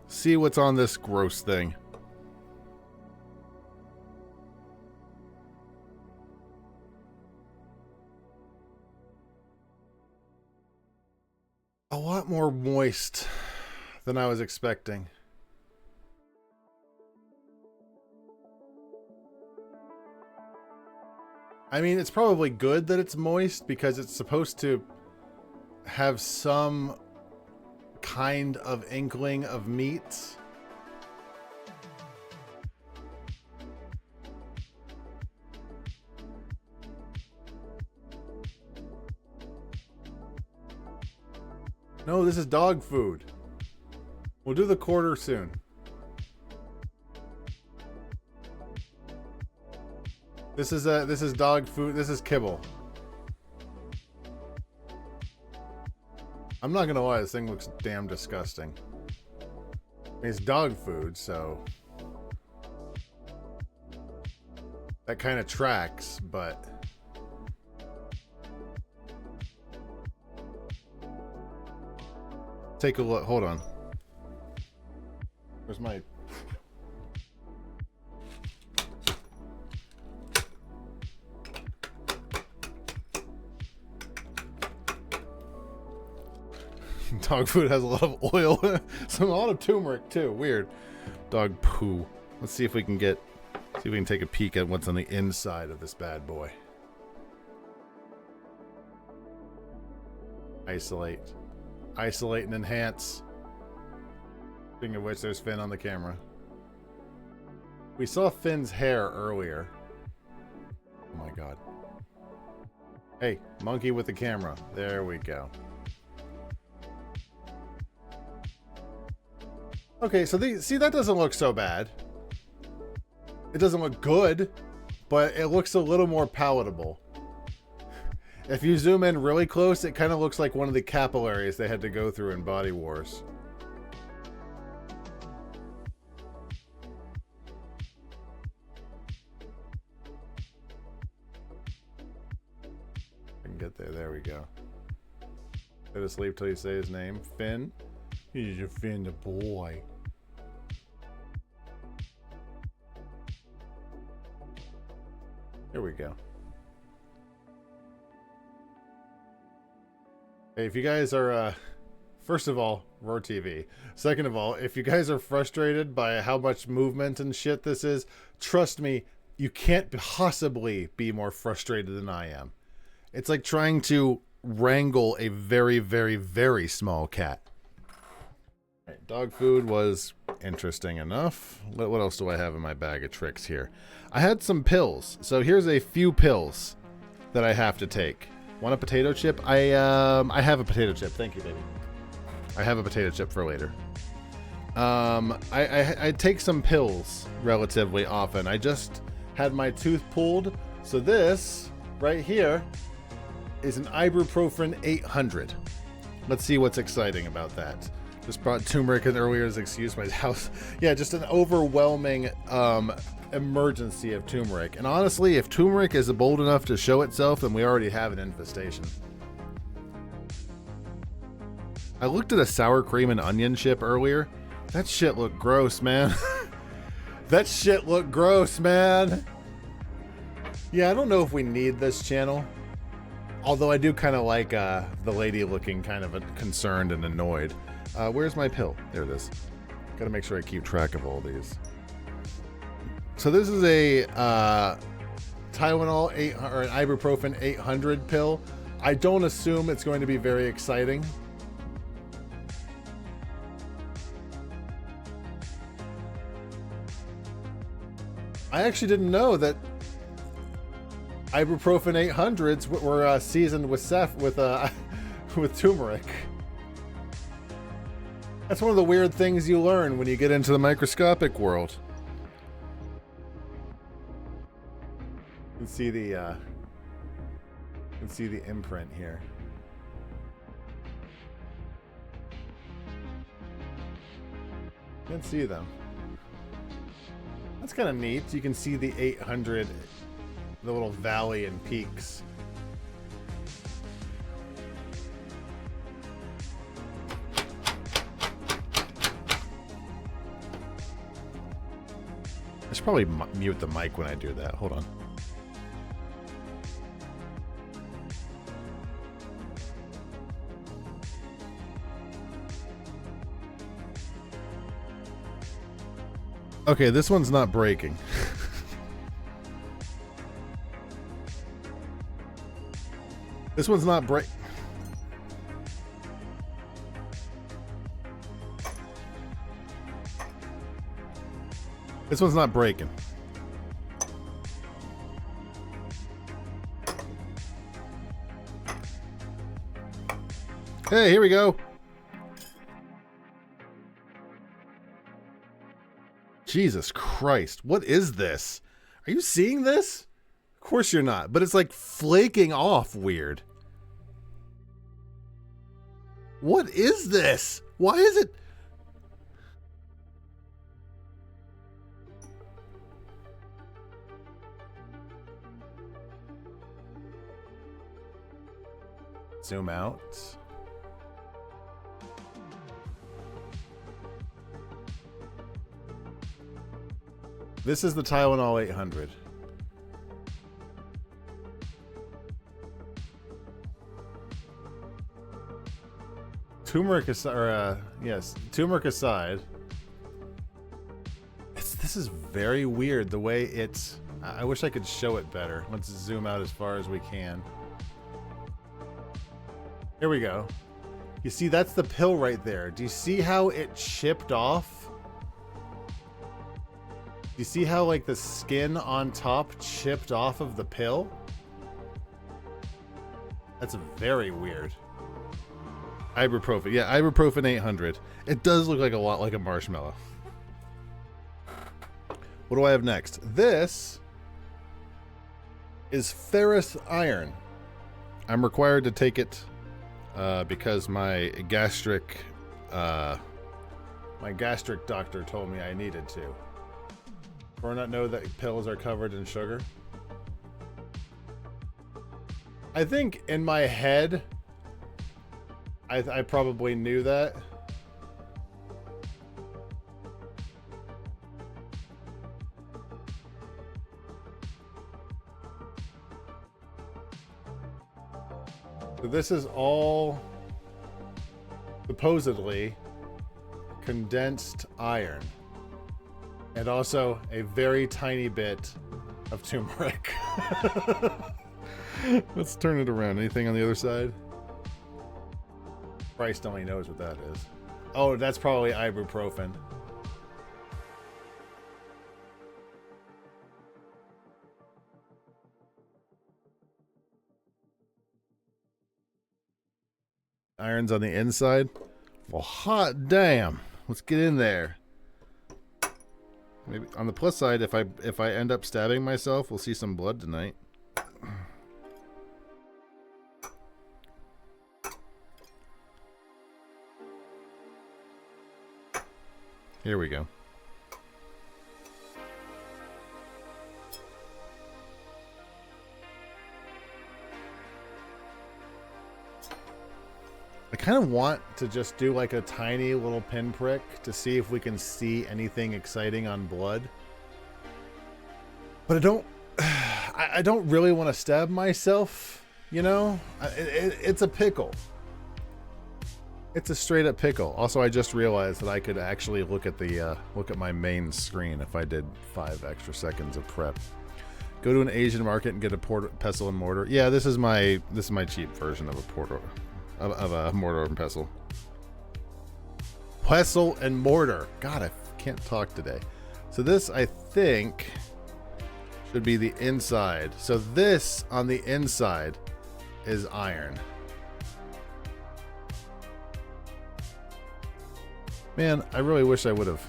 See what's on this gross thing. A lot more moist than I was expecting. I mean, it's probably good that it's moist because it's supposed to have some kind of inkling of meat. No, this is dog food. We'll do the quarter soon. This is dog food. This is kibble. I'm not gonna lie, this thing looks damn disgusting. I mean, it's dog food, so that kind of tracks, but take a look. Hold on. Where's my... Dog food has a lot of oil. A lot of turmeric too. Weird. Dog poo. Let's see if we can take a peek at what's on the inside of this bad boy. Isolate. Isolate and enhance. Speaking of which, there's Finn on the camera. We saw Finn's hair earlier. Oh my god. Hey, monkey with the camera. There we go. Okay, so see, that doesn't look so bad. It doesn't look good, but it looks a little more palatable. If you zoom in really close, it kind of looks like one of the capillaries they had to go through in Body Wars. I can get there. There we go. Go to sleep till you say his name. Finn. He's your Finn the boy. Here we go. Hey, if you guys are, first of all, Roar TV. Second of all, if you guys are frustrated by how much movement and shit this is, trust me, you can't possibly be more frustrated than I am. It's like trying to wrangle a very, very, very small cat. All right, dog food was interesting enough. What else do I have in my bag of tricks here? I had some pills. So here's a few pills that I have to take. Want a potato chip? I have a potato chip. Thank you, baby. I have a potato chip for later. I take some pills relatively often. I just had my tooth pulled, so this right here is an ibuprofen 800. Let's see what's exciting about that. Just brought turmeric in earlier as an excuse. My house, yeah, just an overwhelming emergency of turmeric. And honestly, if turmeric is bold enough to show itself, then we already have an infestation. I looked at a sour cream and onion chip earlier. That shit looked gross, man. That shit looked gross, man. Yeah, I don't know if we need this channel. Although I do kind of like the lady looking kind of concerned and annoyed. Where's my pill? There it is. Gotta make sure I keep track of all these. So this is a Tylenol 800, or an ibuprofen 800 pill. I don't assume it's going to be very exciting. I actually didn't know that ibuprofen 800s were seasoned with with turmeric. That's one of the weird things you learn when you get into the microscopic world. You can see the imprint here. You can see them. That's kind of neat. You can see the 800, the little valley and peaks. I should probably mute the mic when I do that. Hold on. Okay, this one's not breaking. This one's not break. This one's not breaking. Hey, here we go. Jesus Christ, what is this? Are you seeing this? Of course you're not, but it's like flaking off weird. What is this? Why is it? Zoom out. This is the Tylenol 800. Turmeric aside, yes, turmeric aside. This is very weird the way it's. I wish I could show it better. Let's zoom out as far as we can. Here we go. You see, that's the pill right there. Do you see how it chipped off? You see how like the skin on top chipped off of the pill? That's very weird. Ibuprofen. Yeah, ibuprofen 800. It does look like a lot like a marshmallow. What do I have next? This is ferrous iron. I'm required to take it because my gastric doctor told me I needed to. Or not know that pills are covered in sugar. I think in my head, I probably knew that. So this is all supposedly condensed iron. And also a very tiny bit of turmeric. Let's turn it around. Anything on the other side? Christ only knows what that is. Oh, that's probably ibuprofen. Iron's on the inside. Well, hot damn. Let's get in there. Maybe on the plus side, if I end up stabbing myself, we'll see some blood tonight. Here we go. I kind of want to just do like a tiny little pinprick to see if we can see anything exciting on blood. But I don't really want to stab myself, you know? It's a pickle. It's a straight up pickle. Also, I just realized that I could actually look at my main screen if I did 5 extra seconds of prep. Go to an Asian market and get a pestle and mortar. Yeah, this is my cheap version of a mortar and pestle. Pestle and mortar. God, I can't talk today. So this, I think, should be the inside. So this on the inside is iron. Man, I really wish I would have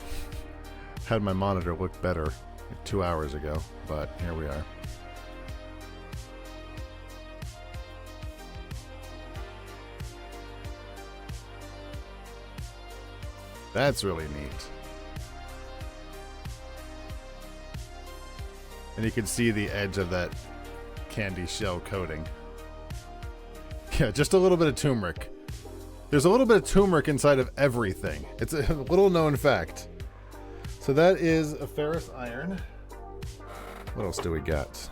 had my monitor look better 2 hours ago, but here we are. That's really neat. And you can see the edge of that candy shell coating. Yeah, just a little bit of turmeric. There's a little bit of turmeric inside of everything. It's a little known fact. So that is a ferrous iron. What else do we got?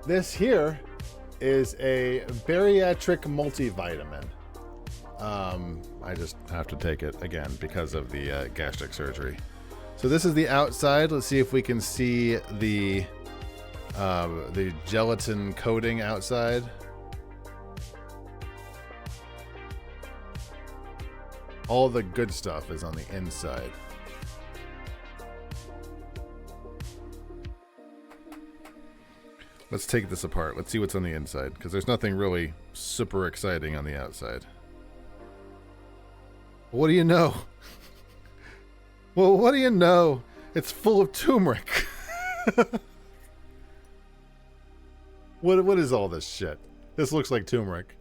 This here is a bariatric multivitamin. I just have to take it again because of the gastric surgery. So this is the outside. Let's see if we can see the gelatin coating outside. All the good stuff is on the inside. Let's take this apart. Let's see what's on the inside, because there's nothing really super exciting on the outside. What do you know? Well, what do you know? It's full of turmeric. What is all this shit? This looks like turmeric.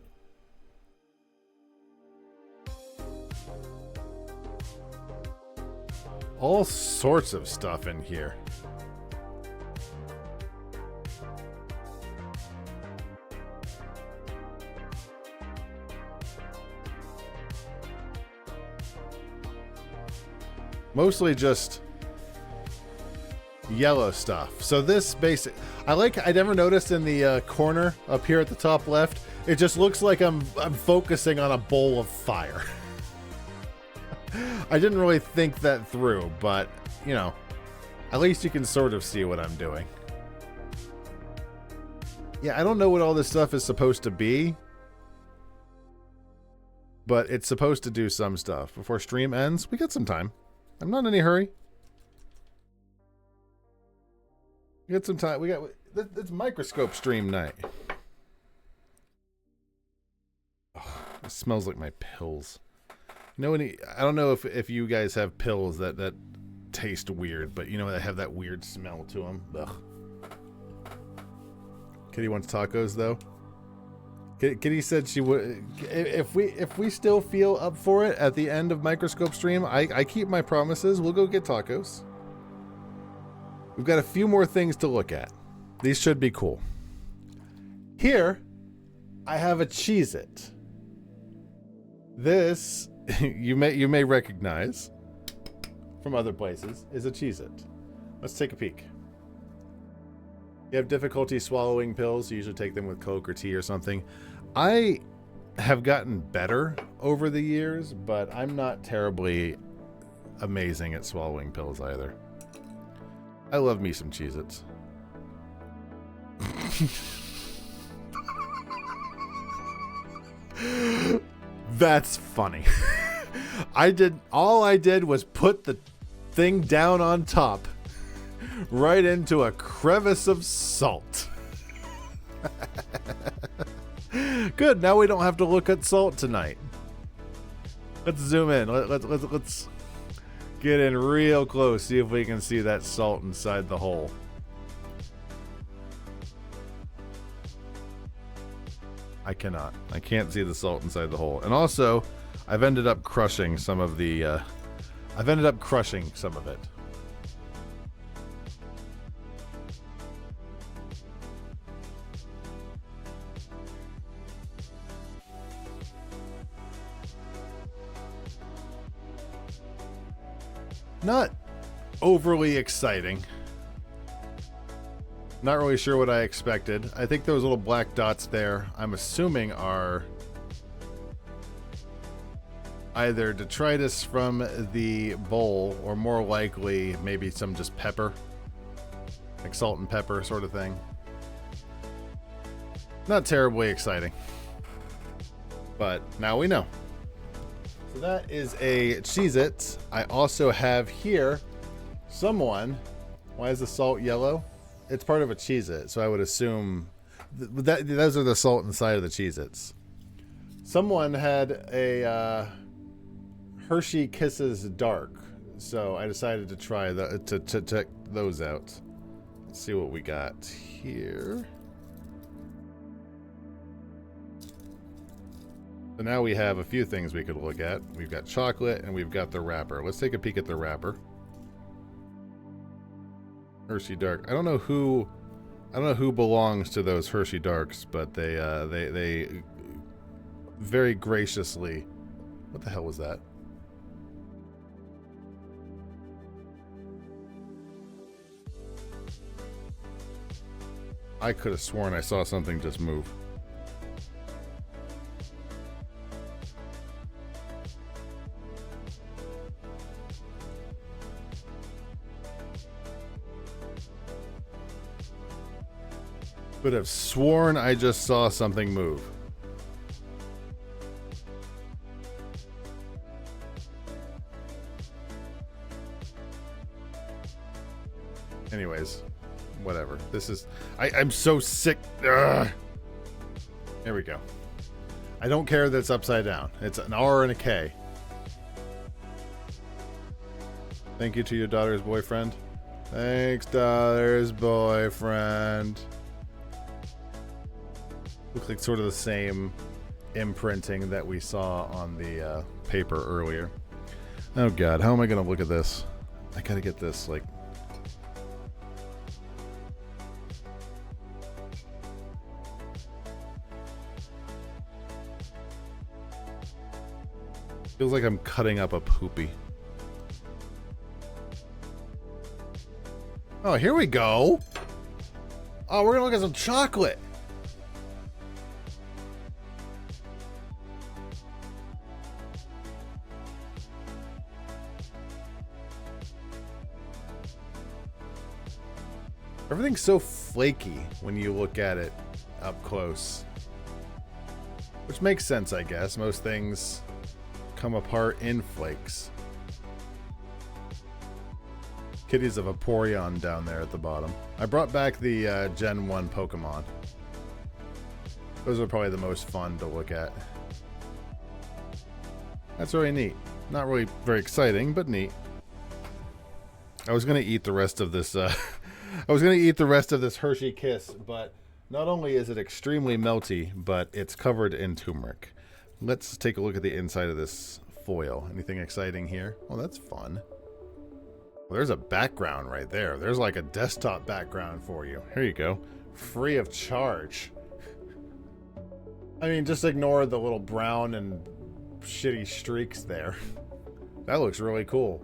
All sorts of stuff in here. Mostly just yellow stuff. So this basic, I never noticed in the corner up here at the top left, it just looks like I'm focusing on a bowl of fire. I didn't really think that through, but you know, at least you can sort of see what I'm doing. Yeah, I don't know what all this stuff is supposed to be, but it's supposed to do some stuff. Before stream ends, we got some time. I'm not in any hurry. We got some time. It's Microscope Stream night. Oh, it smells like my pills. You know, I don't know if you guys have pills that taste weird, but you know, they have that weird smell to them. Ugh. Kitty wants tacos though. Kitty said she would. If we still feel up for it at the end of Microscope Stream, I keep my promises. We'll go get tacos. We've got a few more things to look at. These should be cool. Here, I have a Cheez-It. This you may recognize from other places is a Cheez-It. Let's take a peek. You have difficulty swallowing pills, you usually take them with Coke or tea or something. I have gotten better over the years, but I'm not terribly amazing at swallowing pills either. I love me some Cheez-Its. That's funny. All I did was put the thing down on top right into a crevice of salt. Good, now we don't have to look at salt tonight. Let's zoom in. Let's get in real close. See if we can see that salt inside the hole. I cannot. I can't see the salt inside the hole. And also, I've ended up crushing some of the. I've ended up crushing some of it. Not overly exciting. Not really sure what I expected. I think those little black dots there, I'm assuming are either detritus from the bowl or more likely maybe some just pepper. Like salt and pepper sort of thing. Not terribly exciting. But now we know. So that is a Cheez-It. I also have here someone. Why is the salt yellow? It's part of a Cheez-It, so I would assume those are the salt inside of the Cheez-Its. Someone had a Hershey Kisses Dark, so I decided to try to check those out. Let's see what we got here. So now we have a few things we could look at. We've got chocolate and we've got the wrapper. Let's take a peek at the wrapper. Hershey Dark. I don't know who belongs to those Hershey Darks, but they very graciously. What the hell was that? I could have sworn I saw something just move. Could have sworn I just saw something move. Anyways, whatever. This is... I'm so sick. Ugh. There we go. I don't care that it's upside down. It's an R and a K. Thank you to your daughter's boyfriend. Thanks, daughter's boyfriend. Looks like sort of the same imprinting that we saw on the paper earlier. Oh god, how am I going to look at this? I gotta get this, like... Feels like I'm cutting up a poopy. Oh, here we go! Oh, we're gonna look at some chocolate! Everything's so flaky when you look at it up close. Which makes sense, I guess. Most things come apart in flakes. Kitty's a Vaporeon down there at the bottom. I brought back the Gen 1 Pokemon. Those are probably the most fun to look at. That's really neat. Not really very exciting, but neat. I was going to eat the rest of this... I was going to eat the rest of this Hershey Kiss, but not only is it extremely melty, but it's covered in turmeric. Let's take a look at the inside of this foil. Anything exciting here? Oh, that's fun. Well, there's a background right there. There's like a desktop background for you. Here you go. Free of charge. I mean, just ignore the little brown and shitty streaks there. That looks really cool.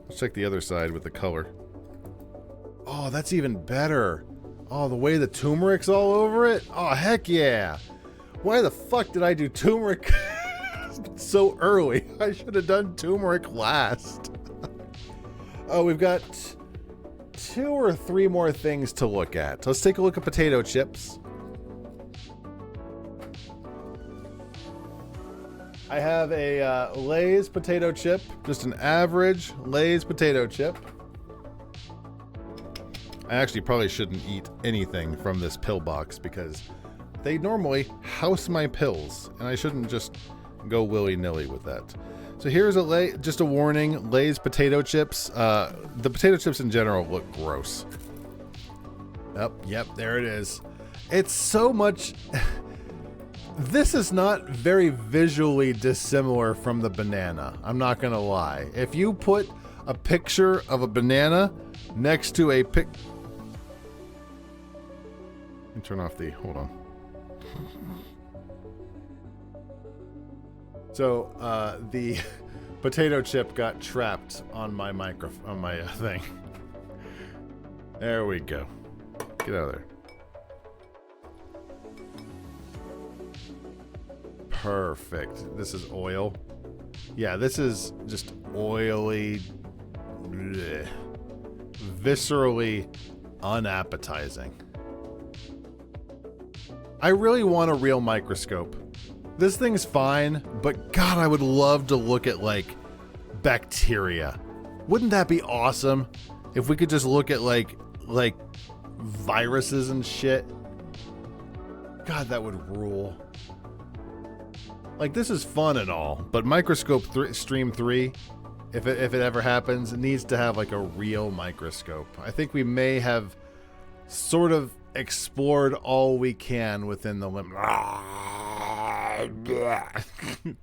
Let's check the other side with the color. Oh, that's even better. Oh, the way the turmeric's all over it? Oh, heck yeah. Why the fuck did I do turmeric so early? I should have done turmeric last. Oh, we've got 2 or 3 more things to look at. Let's take a look at potato chips. I have a Lay's potato chip. Just an average Lay's potato chip. I actually probably shouldn't eat anything from this pill box because they normally house my pills, and I shouldn't just go willy-nilly with that. So here's just a warning, Lay's potato chips. The potato chips in general look gross. Yep, there it is. It's so much... This is not very visually dissimilar from the banana. I'm not going to lie. If you put a picture of a banana next to a pic... Let me turn off the... Hold on. So, the potato chip got trapped on my thing. There we go. Get out of there. Perfect. This is oil. Yeah, this is just oily, bleh, viscerally unappetizing. I really want a real microscope. This thing's fine, but God, I would love to look at, like, bacteria. Wouldn't that be awesome? If we could just look at, like viruses and shit. God, that would rule. Like, this is fun and all, but Microscope Stream 3, if it ever happens, it needs to have, like, a real microscope. I think we may have sort of explored all we can within the limit.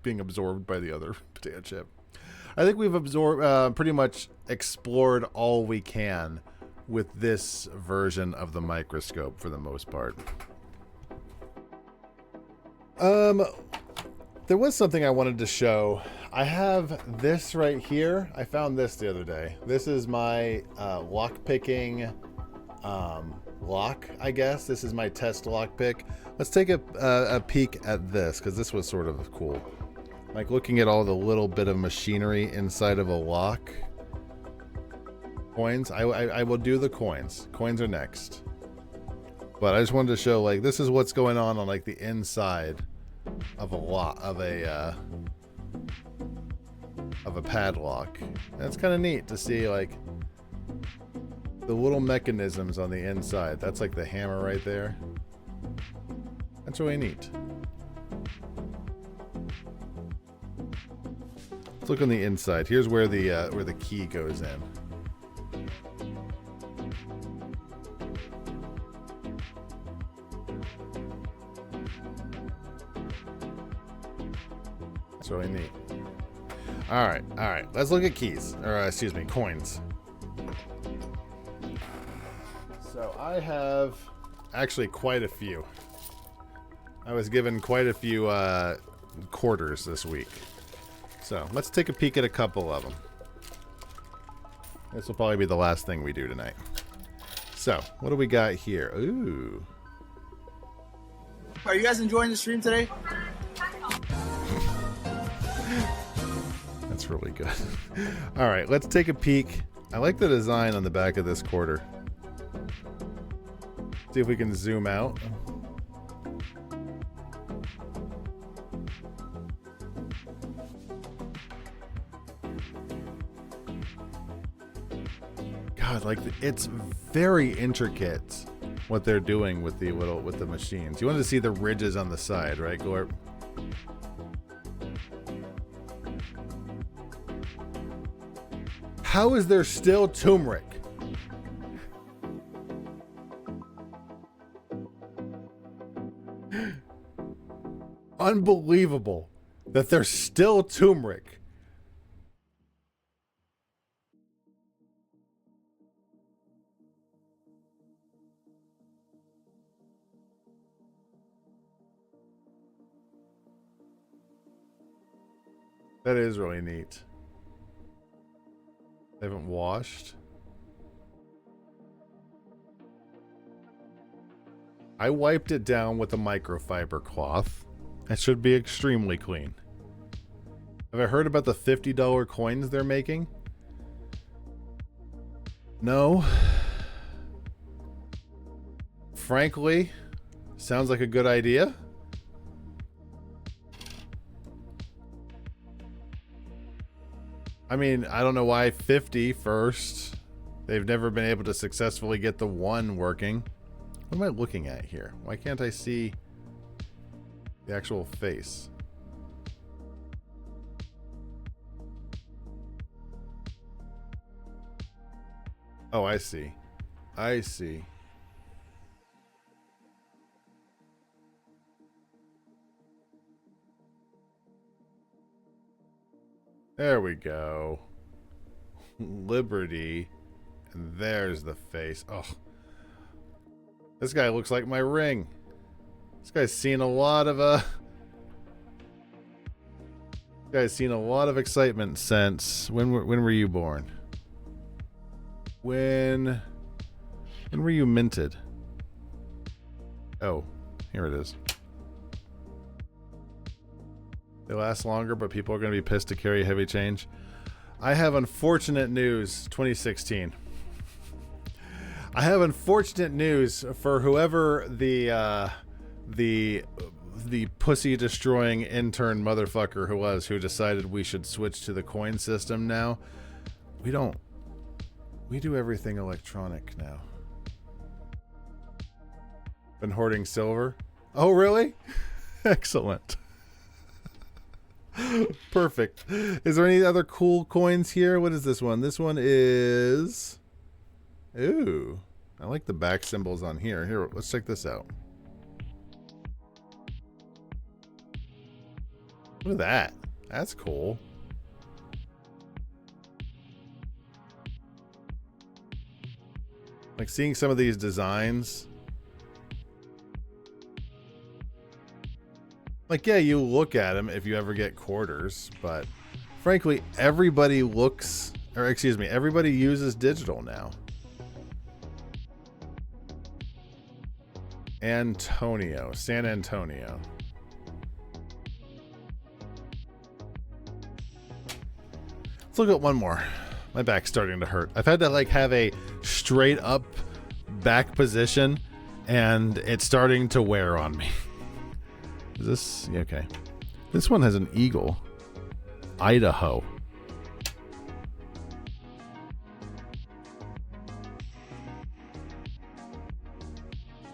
Being absorbed by the other potato chip. I think we've pretty much explored all we can with this version of the microscope for the most part. There was something I wanted to show. I have this right here. I found this the other day. This is my lock-picking lock, I guess. This is my test lock-pick. Let's take a peek at this, because this was sort of cool. Like looking at all the little bit of machinery inside of a lock. Coins. I will do the coins. Coins are next. But I just wanted to show, like, this is what's going on like the inside of a padlock. And it's kind of neat to see, like, the little mechanisms on the inside. That's like the hammer right there. That's really neat. Let's look on the inside. Here's where the key goes in. That's really neat. All right. Let's look at keys, or excuse me, coins. So I have actually quite a few. I was given quite a few quarters this week. So let's take a peek at a couple of them. This will probably be the last thing we do tonight. So what do we got here? Ooh. Are you guys enjoying the stream today? That's really good. All right, let's take a peek. I like the design on the back of this quarter. See if we can zoom out. God, like, it's very intricate what they're doing with the machines. You wanted to see the ridges on the side, right, Gorp? How is there still turmeric? Unbelievable that there's still turmeric. That is really neat. They haven't washed. I wiped it down with a microfiber cloth. It should be extremely clean. Have I heard about the $50 coins they're making? No. Frankly, sounds like a good idea. I mean, I don't know why 50 first. They've never been able to successfully get the one working. What am I looking at here? Why can't I see the actual face? Oh, I see. I see. There we go. Liberty. And there's the face. Oh. This guy looks like my ring. This guy's seen a lot of this guy's seen a lot of excitement since when were you born? When were you minted? Oh, here it is. They last longer, but people are going to be pissed to carry heavy change. I have unfortunate news. 2016. I have unfortunate news for whoever the pussy destroying intern motherfucker who decided we should switch to the coin system now. We don't. We do everything electronic now. Been hoarding silver. Oh, really? Excellent. Perfect. Is there any other cool coins here? What is this one? This one is... Ooh. I like the back symbols on here. Here, let's check this out. Look at that. That's cool. Like seeing some of these designs. Like, yeah, you look at them if you ever get quarters, but frankly, everybody everybody uses digital now. San Antonio. Let's look at one more. My back's starting to hurt. I've had to like have a straight up back position and it's starting to wear on me. Is this okay? This one has an eagle. Idaho.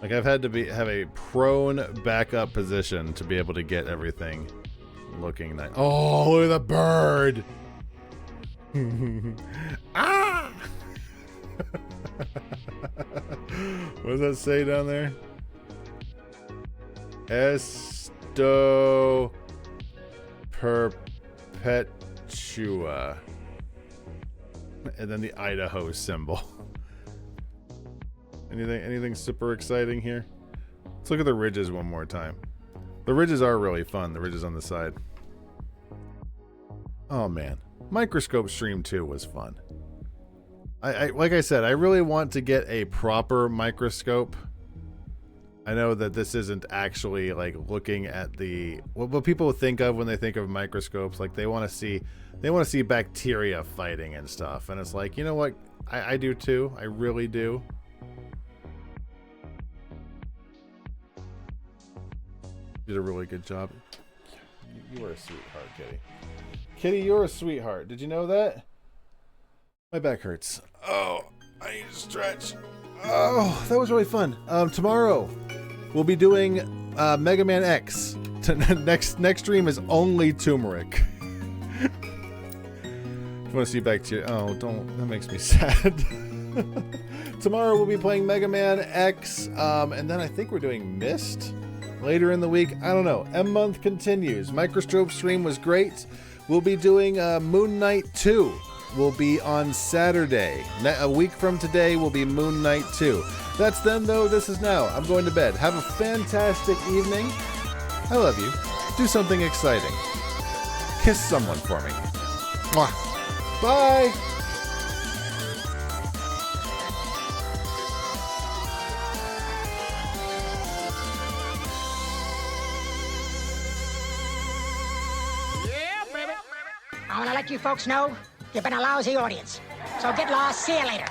Like I've had to have a prone backup position to be able to get everything looking nice. Oh, look at the bird. Ah! What does that say down there? Esto Perpetua. And then the Idaho symbol. Anything super exciting here? Let's look at the ridges one more time. The ridges are really fun, the ridges on the side. Oh man. Microscope Stream II was fun. I like I said, I really want to get a proper microscope. I know that this isn't actually like looking at the what people think of when they think of microscopes. Like they want to see bacteria fighting and stuff. And it's like, you know what? I do too. I really do. Did a really good job. You are a sweetheart, Kitty. Kitty, you're a sweetheart. Did you know that? My back hurts. Oh, I need to stretch. Oh, that was really fun. Tomorrow we'll be doing Mega Man X. Next stream is only turmeric. If you want to see bacteria, oh, don't. That makes me sad. Tomorrow we'll be playing Mega Man X, and then I think we're doing Myst later in the week. I don't know. M-Month continues. Microscope Stream was great. We'll be doing Moon Knight 2. Will be on Saturday. A week from today will be Moon Knight 2. That's then, though. This is now. I'm going to bed. Have a fantastic evening. I love you. Do something exciting. Kiss someone for me. Mwah. Bye. I want to let you folks know you've been a lousy audience. So get lost. See you later.